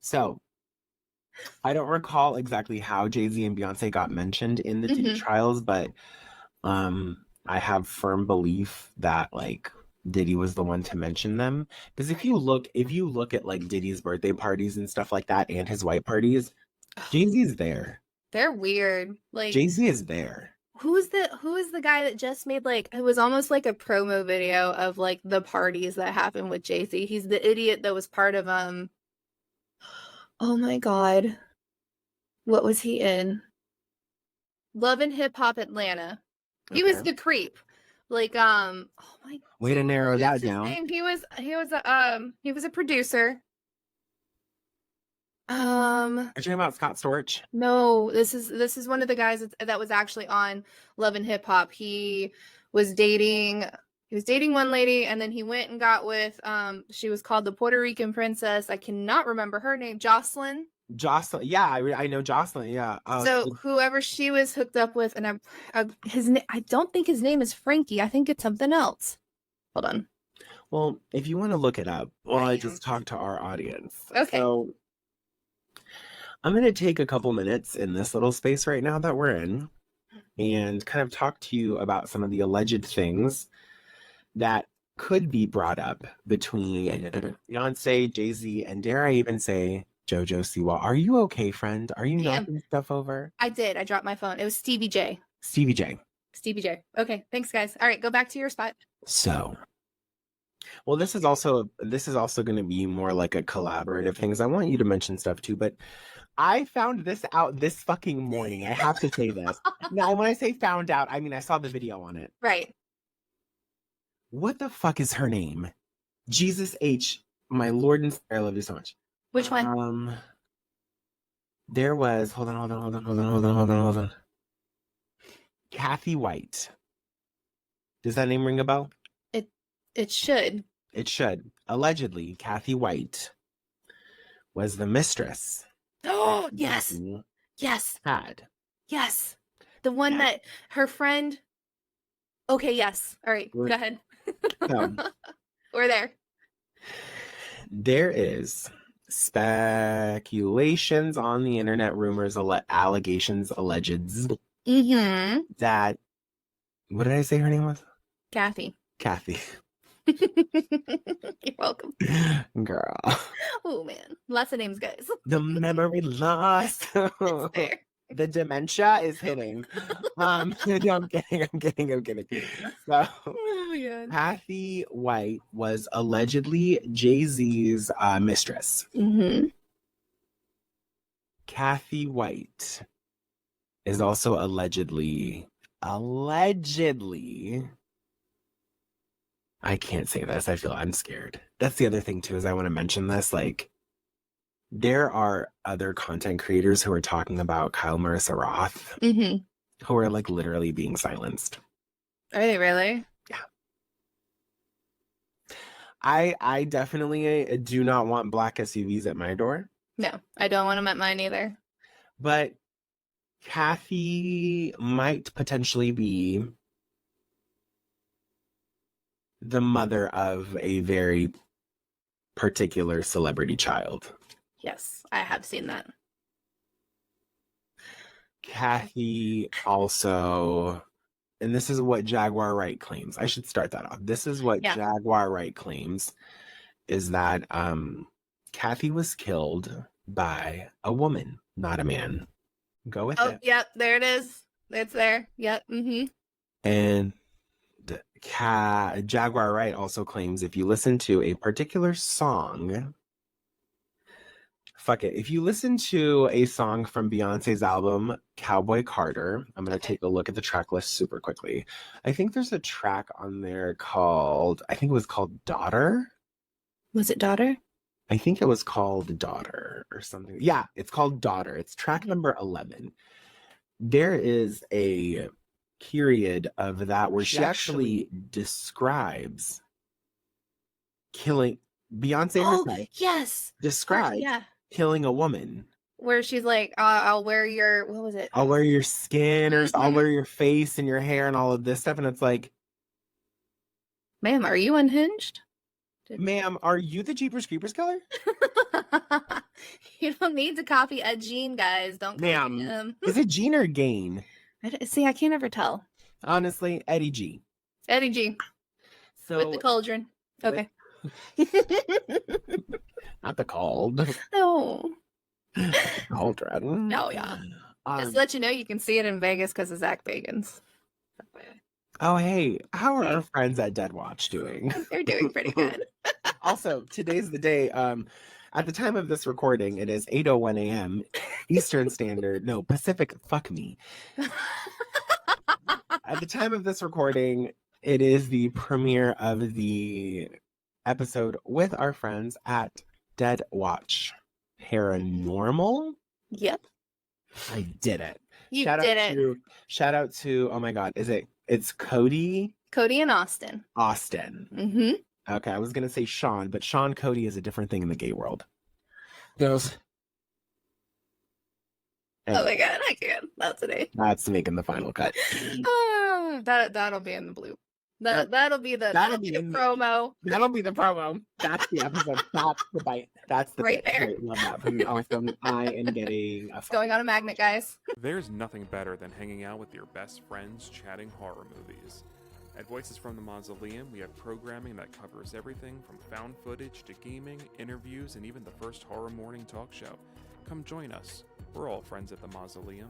So, I don't recall exactly how Jay-Z and Beyonce got mentioned in the Diddy trials, but I have firm belief that, like, Diddy was the one to mention them. Because if you look at like Diddy's birthday parties and stuff like that and his white parties, Jay-Z's there.
They're weird. Like,
Jay-Z is there.
Who is the guy that just made, like, it was almost like a promo video of, like, the parties that happened with Jay-Z. He's the idiot that was part of oh my God. What was he in? Love and Hip Hop Atlanta. He was the creep. Like, oh my,
way to narrow that down.
He was a producer.
Are you talking about Scott Storch?
No, this is one of the guys that was actually on Love and Hip Hop. He was dating one lady, and then he went and got with she was called the Puerto Rican princess. I cannot remember her name. Jocelyn, yeah,
I know Jocelyn, yeah.
So whoever she was hooked up with, and I don't think his name is Frankie. I think it's something else. Hold on.
Well, if you want to look it up, I just talk to our audience.
Okay.
So I'm going to take a couple minutes in this little space right now that we're in and kind of talk to you about some of the alleged things that could be brought up between Beyonce, Jay-Z, and dare I even say Jojo Siwa. Are you okay, friend? Are you knocking stuff over?
I did. I dropped my phone. It was Stevie J.
Stevie J.
Stevie J. Okay, thanks, guys. All right, go back to your spot.
So, well, this is also going to be more like a collaborative thing. 'Cause I want you to mention stuff too, but I found this out this fucking morning. I have to say this. Now, when I say found out, I mean I saw the video on it.
Right.
What the fuck is her name? Jesus H. My Lord and Savior, I love you so much.
Which one?
There was hold on. Kathy White. Does that name ring a bell?
It should.
It should. Allegedly, Kathy White was the mistress.
Oh, yes. Yes.
Had.
Yes. The one that her friend. Okay, yes. All right, go ahead. We're there.
There is speculations on the internet, rumors, allegations, allegeds that. What did I say her name was?
Kathy. You're welcome.
Girl.
Oh, man. Lots of names, guys.
The memory loss. The dementia is hitting. I'm kidding. So, Kathy White was allegedly Jay-Z's mistress. Kathy White is also allegedly, I can't say this. I'm scared. That's the other thing too, is I want to mention this. Like, there are other content creators who are talking about Kyle Marisa Roth, who are like literally being silenced.
Are they really?
Yeah. I definitely do not want black SUVs at my door.
No, I don't want them at mine either.
But Kathy might potentially be the mother of a very particular celebrity child.
Yes, I have seen that.
Kathy also, and this is what Jaguar Wright claims. I should start that off. This is what Jaguar Wright claims, is that Kathy was killed by a woman, not a man. Go with it.
Oh, yep, there it is. It's there. Yep.
And Jaguar Wright also claims if you listen to a particular song, if you listen to a song from Beyonce's album, Cowboy Carter, I'm going to take a look at the track list super quickly. I think there's a track on there called Daughter.
Was it Daughter?
I think it was called Daughter or something. Yeah, it's called Daughter. It's track number 11. There is a period of that where she actually describes killing Beyonce herself.
Yes.
Describes killing a woman.
Where she's like, I'll wear your, what was it?
I'll wear your skin, or I'll wear your face and your hair and all of this stuff. And it's like,
ma'am, are you unhinged?
Ma'am, are you the Jeepers Creepers killer?
You don't need to copy a Gene, guys. Don't copy him.
Is it Gene or Gain?
I can't ever tell.
Honestly, Eddie G.
Eddie G.
So,
with the cauldron. Okay.
Not the cold.
No.
Cauldron.
No, yeah. Just to let you know, you can see it in Vegas because of Zach Bagans.
Oh, hey. How are our friends at Dead Watch doing?
They're doing pretty good.
Also, today's the day. At the time of this recording, it is 8:01 a.m. Eastern Standard. No, Pacific. Fuck me. At the time of this recording, it is the premiere of the episode with our friends at Dead Watch Paranormal.
Yep.
I did it.
You did it.
Shout out to, oh my God, it's Cody?
Cody and Austin.
Mm-hmm. Okay, I was going to say Sean, but Sean Cody is a different thing in the gay world. Those.
Oh my God, I can't. That's today.
That's making the final cut.
That'll be in the bloop. That'll be the promo.
That'll be the promo. That's the episode. That's the bite. That's the
right
bit.
there.
Great, love that from you. Awesome. I am getting
It's going on a magnet, guys.
There's nothing better than hanging out with your best friends chatting horror movies. At Voices from the Mausoleum, we have programming that covers everything from found footage to gaming, interviews, and even the first horror morning talk show. Come join us. We're all friends at the Mausoleum.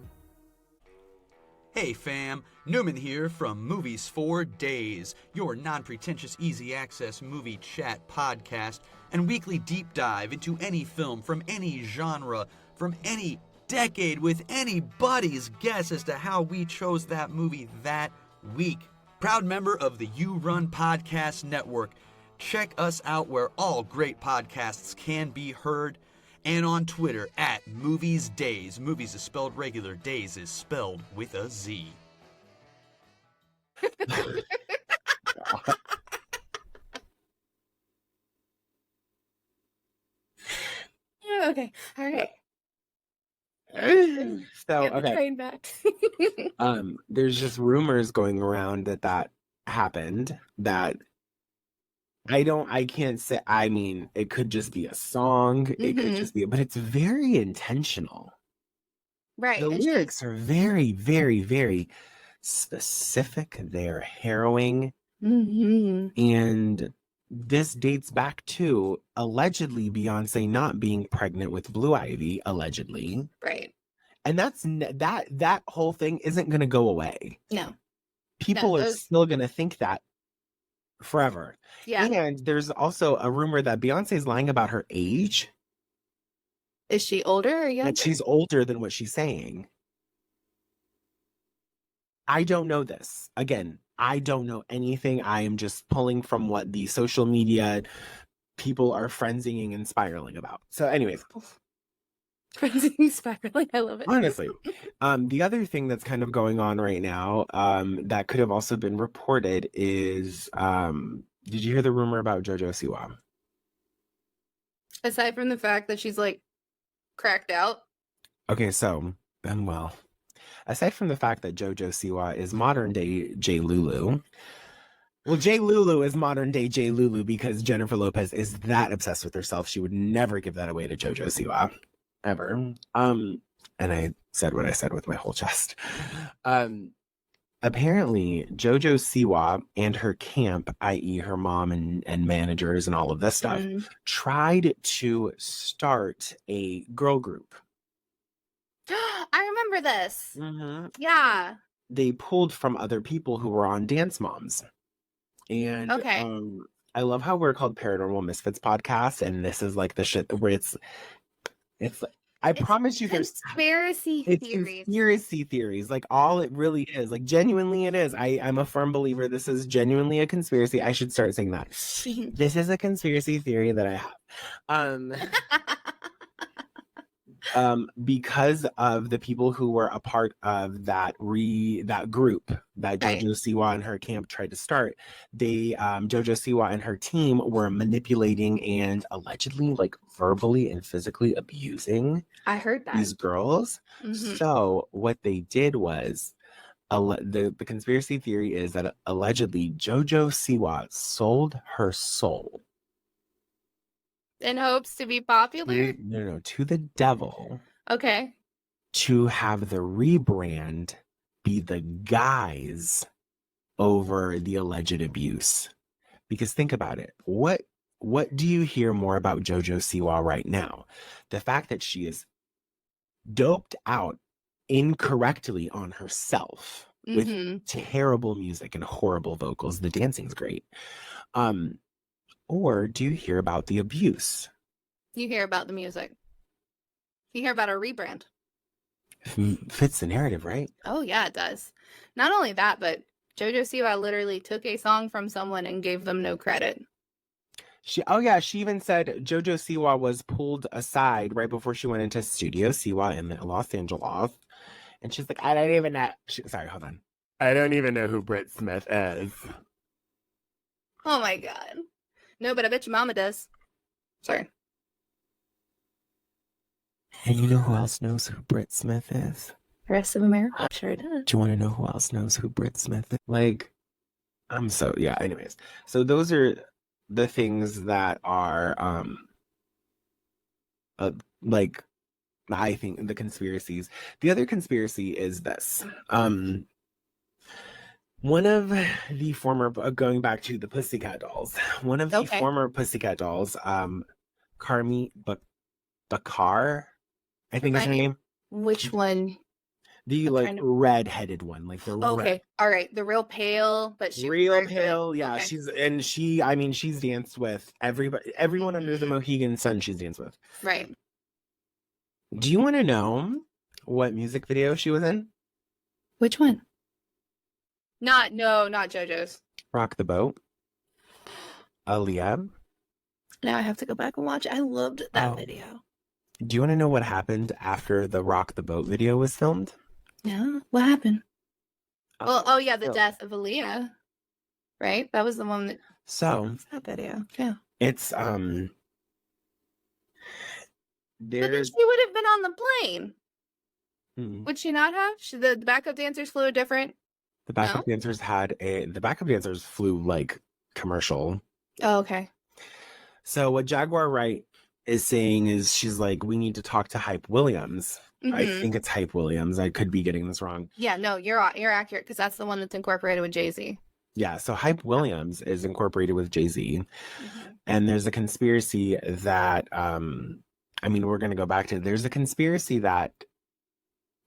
Hey fam, Newman here from Movies for Dayz, your non-pretentious easy access movie chat podcast and weekly deep dive into any film from any genre, from any decade with anybody's guess as to how we chose that movie that week. Proud member of the You Run Podcast Network. Check us out where all great podcasts can be heard, and on Twitter at MoviesDayz. Movies is spelled regular, Dayz is spelled with a Z.
Okay, all right.
So,
Get the
okay.
train back.
There's just rumors going around that happened, that I can't say, I mean, it could just be a song, it could just be, but it's very intentional.
Right.
The lyrics are very, very, very specific. They're harrowing. And this dates back to allegedly Beyonce not being pregnant with Blue Ivy, allegedly.
Right.
And that whole thing isn't going to go away.
No.
People are still going to think that forever.
Yeah.
And there's also a rumor that Beyonce's lying about her age.
Is she older or younger?
That she's older than what she's saying. I don't know this. Again, I don't know anything. I am just pulling from what the social media people are frenzying and spiraling about. So anyways.
Frenzying, spiraling. I love it.
Honestly. The other thing that's kind of going on right now that could have also been reported is, did you hear the rumor about JoJo Siwa?
Aside from the fact that she's like cracked out.
Okay, so, well, aside from the fact that JoJo Siwa is modern day JLulu, well, JLulu is modern day JLulu because Jennifer Lopez is that obsessed with herself. She would never give that away to JoJo Siwa. Ever. And I said what I said with my whole chest. Apparently, JoJo Siwa and her camp, i.e. her mom and managers and all of this stuff, tried to start a girl group.
I remember this. Yeah.
They pulled from other people who were on Dance Moms. And I love how we're called Paranormal Misfits Podcast, and this is like the shit where it's promise you there's
conspiracy theories.
Conspiracy theories. Like all it really is. Like genuinely it is. I'm a firm believer this is genuinely a conspiracy. I should start saying that. This is a conspiracy theory that I have. Because of the people who were a part of that group that JoJo Siwa and her camp tried to start, JoJo Siwa and her team were manipulating and allegedly like verbally and physically abusing
I heard that
these girls. So what they did was the conspiracy theory is that allegedly JoJo Siwa sold her soul
in hopes to be popular?
No, to the devil.
Okay.
To have the rebrand be the guise over the alleged abuse. Because think about it. What do you hear more about JoJo Siwa right now? The fact that she is doped out incorrectly on herself with terrible music and horrible vocals. The dancing's great. Or do you hear about the abuse?
You hear about the music. You hear about a rebrand.
Fits the narrative, right?
Oh, yeah, it does. Not only that, but JoJo Siwa literally took a song from someone and gave them no credit.
She even said JoJo Siwa was pulled aside right before she went into Studio Siwa in Los Angeles. And she's like, I don't even know. Sorry, hold on. I don't even know who Britt Smith is.
Oh, my God. No, but I bet your mama does. Sorry.
And you know who else knows who Britt Smith is?
The rest of America? I'm sure it does.
Do you want to know who else knows who Britt Smith is? Like, anyways. So those are the things that are, like, I think the conspiracies. The other conspiracy is this. One One of the former, going back to the Pussycat Dolls, one of the
Okay.
former Pussycat Dolls, Carmi Bakar, I think is her name.
Which one?
The
I'm
like
trying to-
red-headed one, like the
Okay. All right. The real pale, but she was
real
very good.
pale. Yeah,
Okay.
she's danced with everyone under the Mohegan Sun. She's danced with.
Right.
Do you want to know what music video she was in?
Which one? Not JoJo's.
Rock the Boat. Aaliyah.
Now I have to go back and watch it. I loved that
Oh.
video.
Do you want to know what happened after the Rock the Boat video was filmed?
Yeah. What happened? Well, oh yeah, the
So-
death of Aaliyah. Right? That was the one that
So
What's that video. Yeah.
it's
But then
there's
she would have been on the plane.
Hmm.
Would she not have? The backup dancers flew a different.
the backup dancers flew like commercial.
Oh, okay.
So what Jaguar Wright is saying is she's like, we need to talk to Hype Williams. I
Mhm.
think it's Hype Williams. I could be getting this wrong.
Yeah, no, you're accurate because that's the one that's incorporated with Jay-Z.
Yeah, so Hype Williams is incorporated with Jay-Z. And there's a conspiracy that we're gonna go back to there's a conspiracy that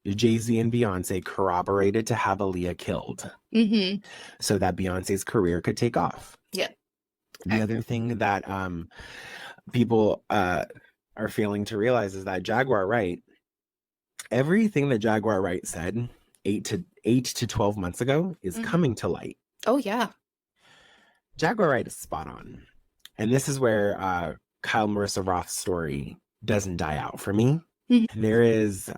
Jay-Z and Beyonce corroborated to have Aaliyah killed
Mm-hmm.
so that Beyonce's career could take off.
Yep.
The other thing that people are failing to realize is that Jaguar Wright, everything that Jaguar Wright said 8 to 12 months ago is coming to light.
Oh yeah.
Jaguar Wright is spot on. And this is where Kyle Marisa Roth's story doesn't die out for me.
Mhm.
There is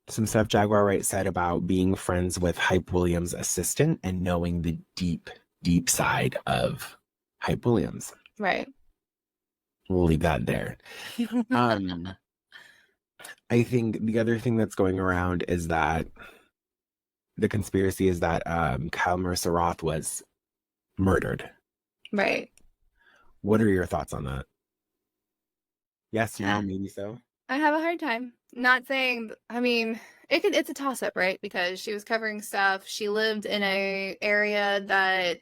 some stuff Jaguar Wright said about being friends with Hype Williams' assistant and knowing the deep, deep side of Hype Williams.
Right.
We'll leave that there. I think the other thing that's going around is that the conspiracy is that Kyle Marisa Roth was murdered.
Right.
What are your thoughts on that? Yes, no, maybe so.
I have a hard time. Not saying, I mean, it's a toss up, right? Because she was covering stuff. She lived in a area that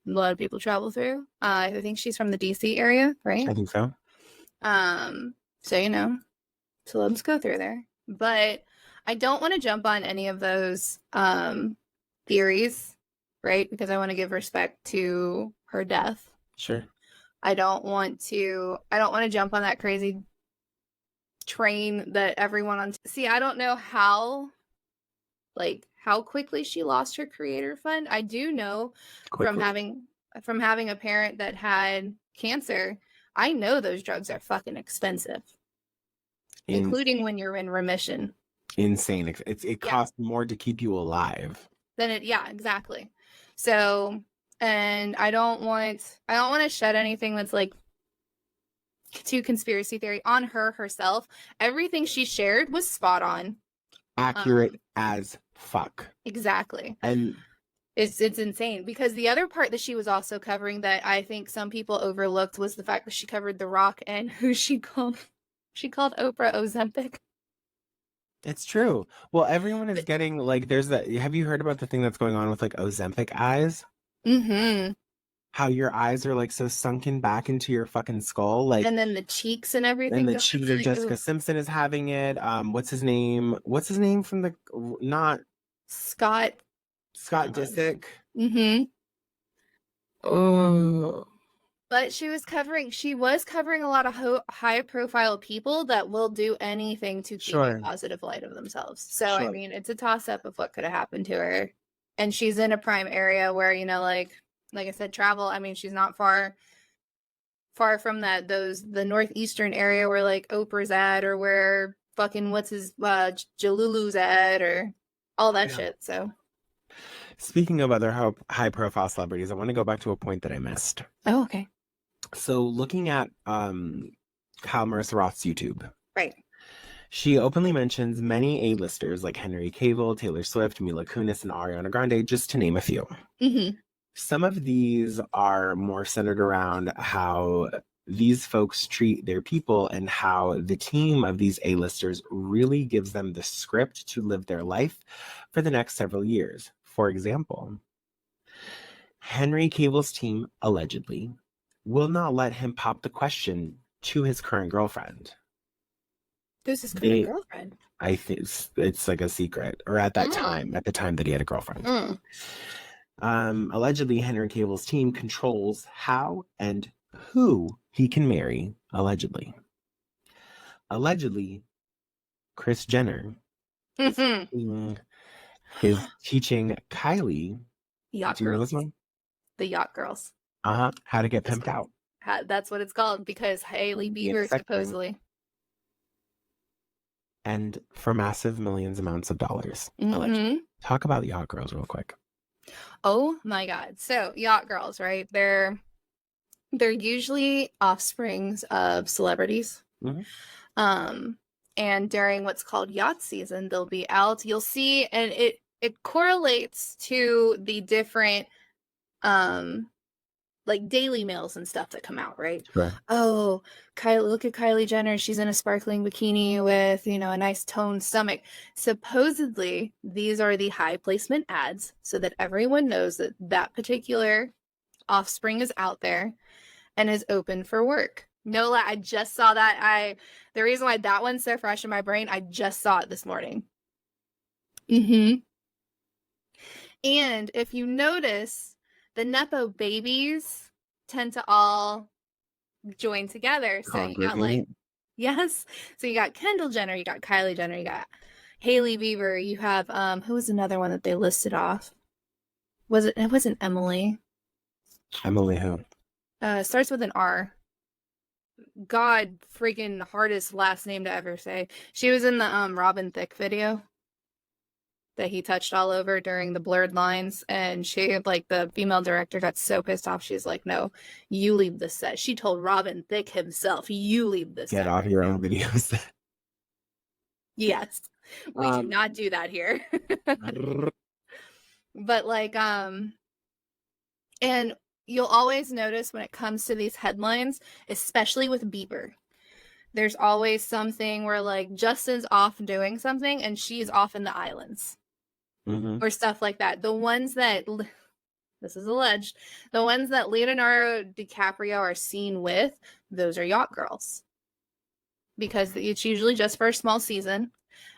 a lot of people travel through. I think she's from the DC area, right?
I think so.
So celebs go through there. But I don't want to jump on any of those theories, right? Because I want to give respect to her death.
Sure.
I don't want to jump on that crazy train that everyone on. See, I don't know how quickly she lost her creator fund. I do know from having a parent that had cancer, I know those drugs are fucking expensive. Including when you're in remission.
Insane. It costs more to keep you alive.
Exactly. So, and I don't want to shed anything that's like too conspiracy theory on her herself. Everything she shared was spot on.
Accurate as fuck.
Exactly.
And
it's insane because the other part that she was also covering that I think some people overlooked was the fact that she covered The Rock and who she called Oprah Ozempic.
It's true. Well, everyone is getting like have you heard about the thing that's going on with like Ozempic eyes?
Mm-hmm.
How your eyes are like so sunken back into your fucking skull, like,
and then the cheeks and everything.
And the cheeks of Jessica Simpson is having it. What's his name? What's his name from the not
Scott
Disick?
Mm-hmm.
Oh.
But she was covering a lot of high profile people that will do anything to keep a positive light of themselves. So I mean, it's a toss up of what could have happened to her. And she's in a prime area where, like I said, travel. I mean, she's not far from the northeastern area where like Oprah's at, or where fucking JLulu's at, or all that shit. So
speaking of other high profile celebrities, I want to go back to a point that I missed.
Oh, okay.
So looking at Kyle Marisa Roth's YouTube.
Right.
She openly mentions many A-listers like Henry Cavill, Taylor Swift, Mila Kunis, and Ariana Grande, just to name a few.
Mm-hmm.
Some of these are more centered around how these folks treat their people and how the team of these A-listers really gives them the script to live their life for the next several years. For example, Henry Cable's team allegedly will not let him pop the question to his current girlfriend.
Who's his current girlfriend?
I think it's like a secret, or at that time, at the time that he had a girlfriend. Allegedly, Henry Cable's team controls how and who he can marry, allegedly. Allegedly, Kris Jenner is teaching Kylie.
Yacht
do you know
Girls.
this one?
The Yacht Girls.
How to get pimped out.
That's what it's called, because Hailey Bieber supposedly.
And for massive millions amounts of dollars. Allegedly. Talk about Yacht Girls real quick.
Oh my God. So Yacht Girls, right? They're usually offsprings of celebrities. And during what's called yacht season, they'll be out. You'll see, and it correlates to the different like Daily Mails and stuff that come out, right?
Right.
Oh, look at Kylie Jenner. She's in a sparkling bikini with, a nice toned stomach. Supposedly, these are the high placement ads so that everyone knows that that particular offspring is out there and is open for work. No lie, I just saw that. The reason why that one's so fresh in my brain, I just saw it this morning. And if you notice, the Nepo babies tend to all join together. So you got so you got Kendall Jenner, you got Kylie Jenner, you got Hailey Bieber, you have who was another one that they listed off? It wasn't Emily.
Emily who?
Starts with an R. God freaking hardest last name to ever say. She was in the Robin Thicke video that he touched all over during the blurred lines, and she, like, the female director got so pissed off. She's like, no, you leave the set. She told Robin Thicke himself, you leave the set.
Get off your own videos.
Yes, we do not do that here. But like and you'll always notice when it comes to these headlines, especially with Bieber, there's always something where like Justin's off doing something and she's off in the islands. Or stuff like that. The ones that, this is alleged, the ones that Leonardo DiCaprio are seen with, those are Yacht Girls. Because it's usually just for a small season,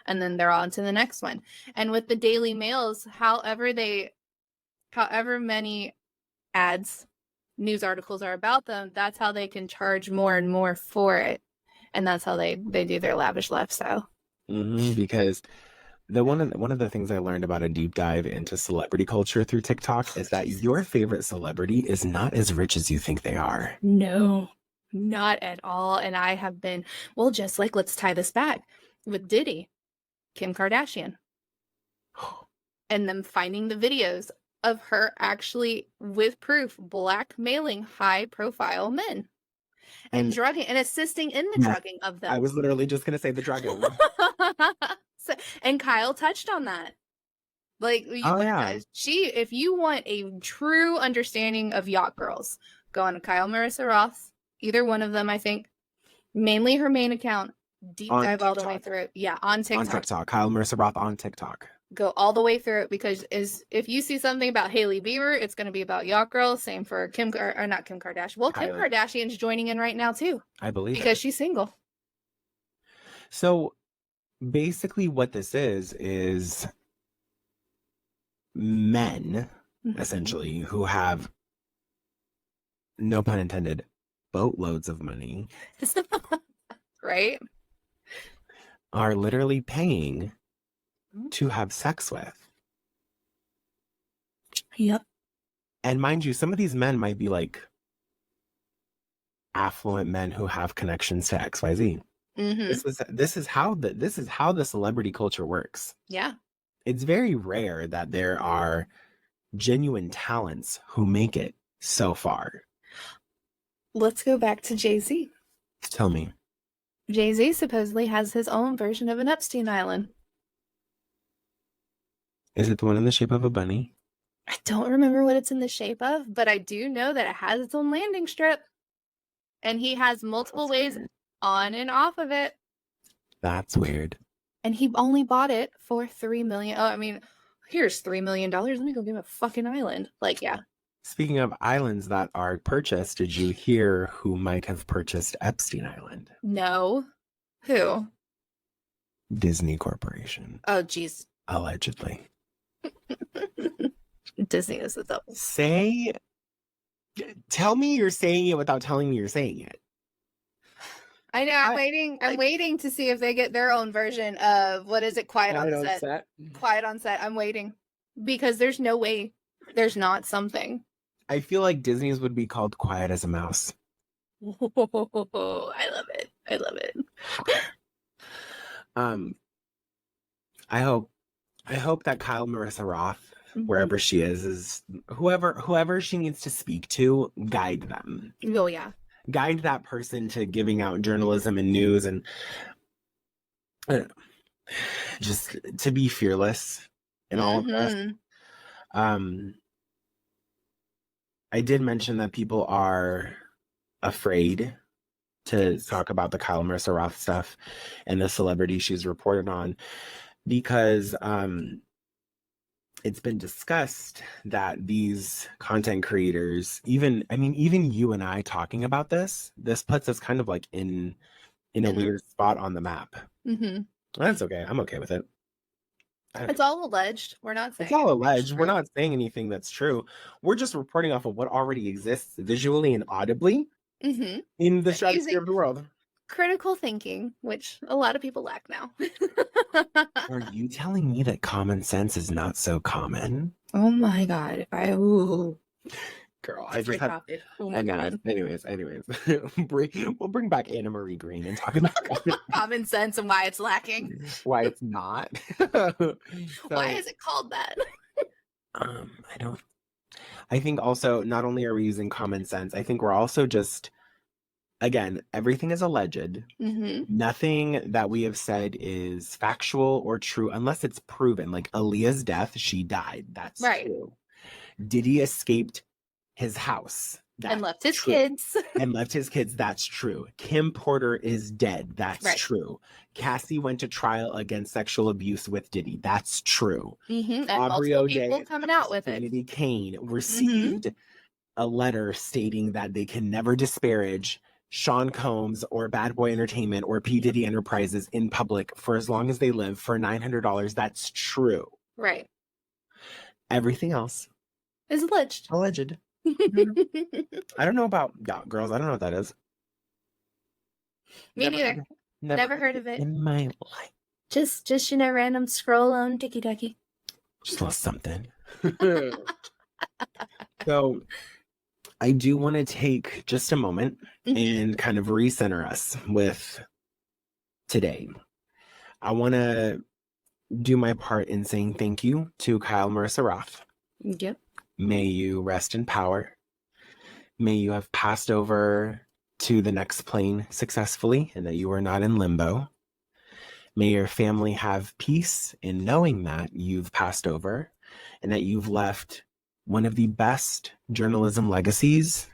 and then they're on to the next one. And with the Daily Mails, however many ads, news articles are about them, that's how they can charge more and more for it. And that's how they do their lavish lifestyle.
Because one of the things I learned about a deep dive into celebrity culture through TikTok is that your favorite celebrity is not as rich as you think they are.
No, not at all. And I have been, well, just like, let's tie this back with Diddy, Kim Kardashian, and them finding the videos of her actually, with proof, blackmailing high profile men and drugging and assisting in the drugging of them.
I was literally just going to say the drugging.
And Kyle touched on that. Like, if you want a true understanding of Yacht Girls, go on to Kyle Marisa Roth, either one of them, I think. Mainly her main account. Deep dive all the way through. Yeah, on TikTok.
On TikTok. Kyle Marisa Roth on TikTok.
Go all the way through it, because if you see something about Hailey Bieber, it's going to be about Yacht Girls. Same for not Kim Kardashian. Well, Kim Kardashian's joining in right now too.
I believe
because she's single.
So basically what this is men, essentially, who have, no pun intended, boatloads of money.
Right?
Are literally paying to have sex with.
Yep.
And mind you, some of these men might be like affluent men who have connections to XYZ. This is how the celebrity culture works.
Yeah.
It's very rare that there are genuine talents who make it so far.
Let's go back to Jay-Z.
Tell me.
Jay-Z supposedly has his own version of an Epstein Island.
Is it the one in the shape of a bunny?
I don't remember what it's in the shape of, but I do know that it has its own landing strip. And he has multiple ways on and off of it.
That's weird.
And he only bought it for $3 million. Oh, I mean, here's $3 million. Let me go get a fucking island. Like, yeah.
Speaking of islands that are purchased, did you hear who might have purchased Epstein Island?
No. Who?
Disney Corporation.
Oh, jeez.
Allegedly.
Disney is the devil.
Tell me you're saying it without telling me you're saying it.
I know. I'm waiting to see if they get their own version of what is it? Quiet on set. Quiet on set. I'm waiting because there's no way there's not something.
I feel like Disney's would be called Quiet as a Mouse.
Oh, I love it. I love it.
I hope that Kyle Marisa Roth, wherever she is whoever she needs to speak to, guide them.
Oh yeah.
Guide that person to giving out journalism and news and just to be fearless in all of this. I did mention that people are afraid to talk about the Kyle Marisa Roth stuff and the celebrity she's reported on because it's been discussed that these content creators, even you and I talking about this puts us kind of like in a weird spot on the map. That's okay. I'm okay with it.
It's all alleged. We're not saying
it's all alleged. We're not saying anything that's true. We're just reporting off of what already exists visually and audibly in the stratosphere of the world.
Critical thinking, which a lot of people lack now.
Are you telling me that common sense is not so common?
Oh my god!
Girl, I just had. Oh my god. Anyways, we'll bring back Anna Marie Green and talk about
common sense and why it's lacking.
Why it's not.
Why is it called that?
I think also not only are we using common sense, I think we're also just. Again, everything is alleged. Nothing that we have said is factual or true unless it's proven. Like Aaliyah's death, she died. That's true. Diddy escaped his house.
And left his kids.
That's true. Kim Porter is dead. That's true. Cassie went to trial against sexual abuse with Diddy. That's true.
And Aubrey O'Day coming out with it.
Kennedy Kane received a letter stating that they can never disparage Sean Combs or Bad Boy Entertainment or P.Diddy Enterprises in public for as long as they live for $900. That's true.
Right.
Everything else
is alleged.
I don't know about girls. I don't know what that is.
Me neither. Never heard of it
in my life.
Just random scroll on TikTok.
Just lost something. So I do want to take just a moment and kind of recenter us with today. I want to do my part in saying thank you to Kyle Marisa Roth.
Yep.
May you rest in power. May you have passed over to the next plane successfully and that you are not in limbo. May your family have peace in knowing that you've passed over and that you've left one of the best journalism legacies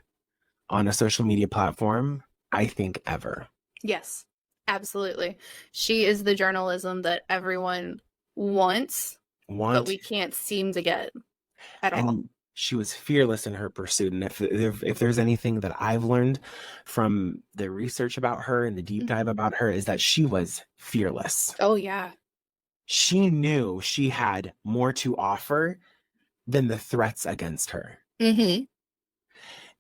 on a social media platform, I think, ever.
Yes, absolutely. She is the journalism that everyone wants, but we can't seem to get at all.
She was fearless in her pursuit. And if there's anything that I've learned from the research about her and the deep dive about her is that she was fearless.
Oh, yeah.
She knew she had more to offer than the threats against her.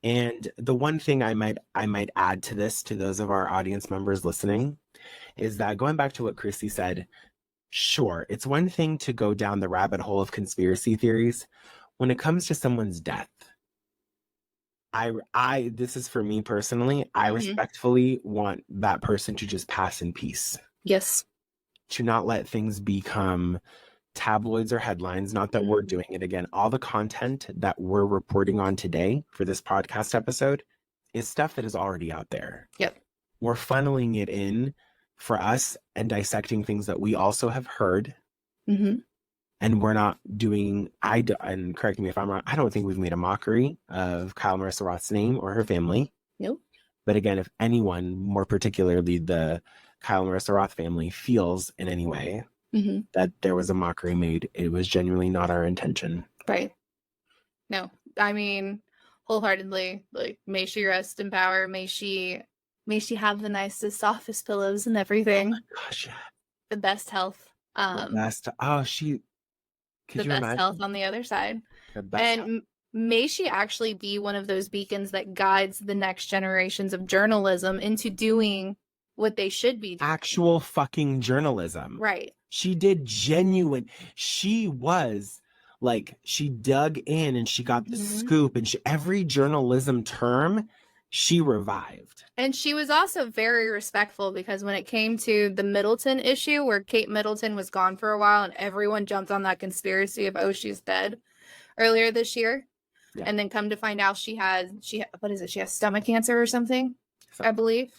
And the one thing I might add to this, to those of our audience members listening, is that going back to what Chrissy said, sure, it's one thing to go down the rabbit hole of conspiracy theories. When it comes to someone's death, I this is for me personally, I respectfully want that person to just pass in peace.
Yes.
To not let things become tabloids or headlines, not that we're doing it again. All the content that we're reporting on today for this podcast episode is stuff that is already out there.
Yep.
We're funneling it in for us and dissecting things that we also have heard. And we're not doing, and correct me if I'm wrong, I don't think we've made a mockery of Kyle Marisa Roth's name or her family.
Nope.
But again, if anyone, more particularly the Kyle Marisa Roth family, feels in any way that there was a mockery made. It was genuinely not our intention.
Right. No, I mean, wholeheartedly, like, may she rest in power. May she have the nicest, softest pillows and everything.
Oh my gosh, yeah.
The best health.
The best. Oh, could
The
you
best
imagine?
health on the other side.
The best
And
health.
may she actually be one of those beacons that guides the next generations of journalism into doing what they should be doing.
Actual fucking journalism.
Right.
She did genuine. She was like, she dug in and she got the scoop, and every journalism term she revived.
And she was also very respectful, because when it came to the Middleton issue, where Kate Middleton was gone for a while and everyone jumped on that conspiracy of, oh, she's dead earlier this year. Yeah. And then come to find out she has stomach cancer or something, I believe.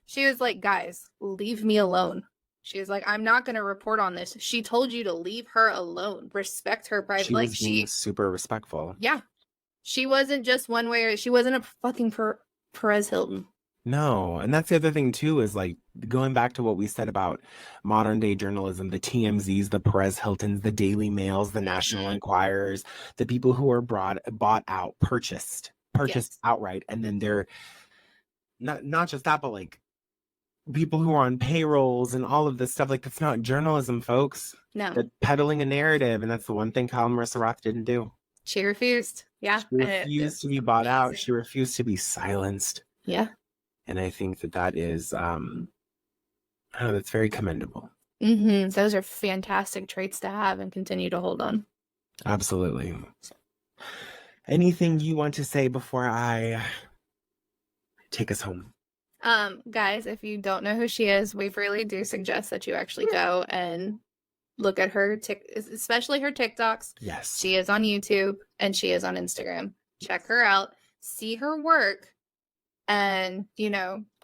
She was like, guys, leave me alone. She was like, I'm not going to report on this. She told you to leave her alone. Respect her private.
She was being super respectful.
Yeah. She wasn't just one way, she wasn't a fucking Perez Hilton. No.
And that's the other thing too, is like, going back to what we said about modern day journalism, the TMZs, the Perez Hiltons, the Daily Mails, the National Enquirers, the people who are bought out, purchased yes. outright. And then they're not just that, but like people who are on payrolls and all of this stuff. Like, that's not journalism, folks.
No.
That's peddling a narrative. And that's the one thing Kyle and Marisa Roth didn't do.
She refused. Yeah.
She refused to be bought out. She refused to be silenced.
Yeah.
And I think that is, that's very commendable.
Those are fantastic traits to have and continue to hold on.
Absolutely. Anything you want to say before I take us home?
Guys, if you don't know who she is, we really do suggest that you actually go and look at her, especially her TikToks.
Yes.
She is on YouTube and she is on Instagram. Check her out, see her work, and,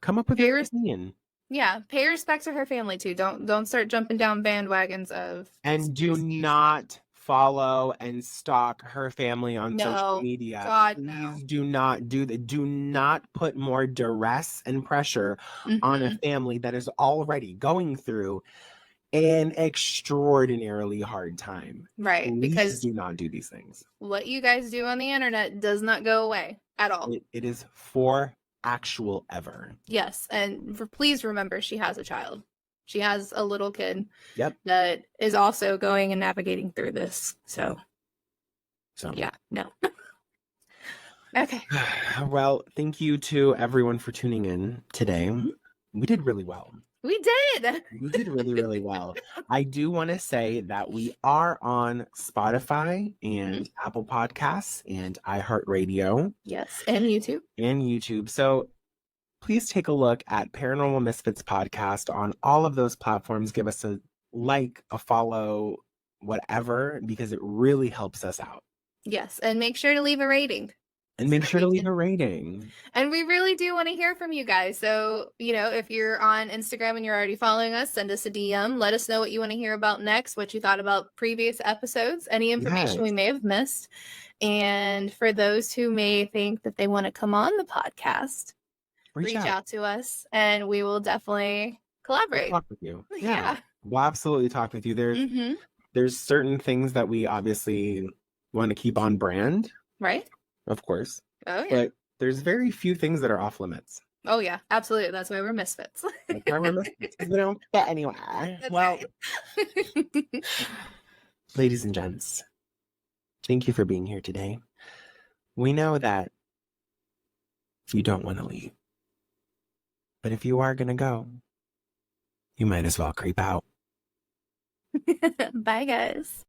come up with your opinion.
Yeah, pay respect to her family too. Don't start jumping down bandwagons of.
And do not follow and stalk her family on social media.
God,
please
no.
Do not do that. Do not put more duress and pressure on a family that is already going through an extraordinarily hard time.
Right.
Please
because
do not do these things.
What you guys do on the internet does not go away at all.
It is for actual ever.
Yes. And please remember, she has a child. She has a little kid.
Yep.
That is also going and navigating through this. So yeah, no. Okay.
Well, thank you to everyone for tuning in today. We did really well.
We did.
We did really, really well. I do want to say that we are on Spotify and Apple Podcasts and iHeartRadio.
Yes, and YouTube.
So please take a look at Paranormal Misfits Podcast on all of those platforms. Give us a like, a follow, whatever, because it really helps us out.
Yes, and make sure to leave a rating.
And make sure to leave a rating.
And we really do want to hear from you guys. So, if you're on Instagram and you're already following us, send us a DM. Let us know what you want to hear about next, what you thought about previous episodes, any information we may have missed. And for those who may think that they want to come on the podcast, reach out to us and we will definitely collaborate.
We'll talk with you. Yeah. We'll absolutely talk with you. There's certain things that we obviously want to keep on brand.
Right.
Of course.
Oh, yeah.
But there's very few things that are off limits.
Oh, yeah. Absolutely. That's why we're misfits.
That's why we're misfits. We don't get anywhere.
That's
well,
right.
Ladies and gents, thank you for being here today. We know that you don't want to leave. But if you are going to go, you might as well creep out.
Bye, guys.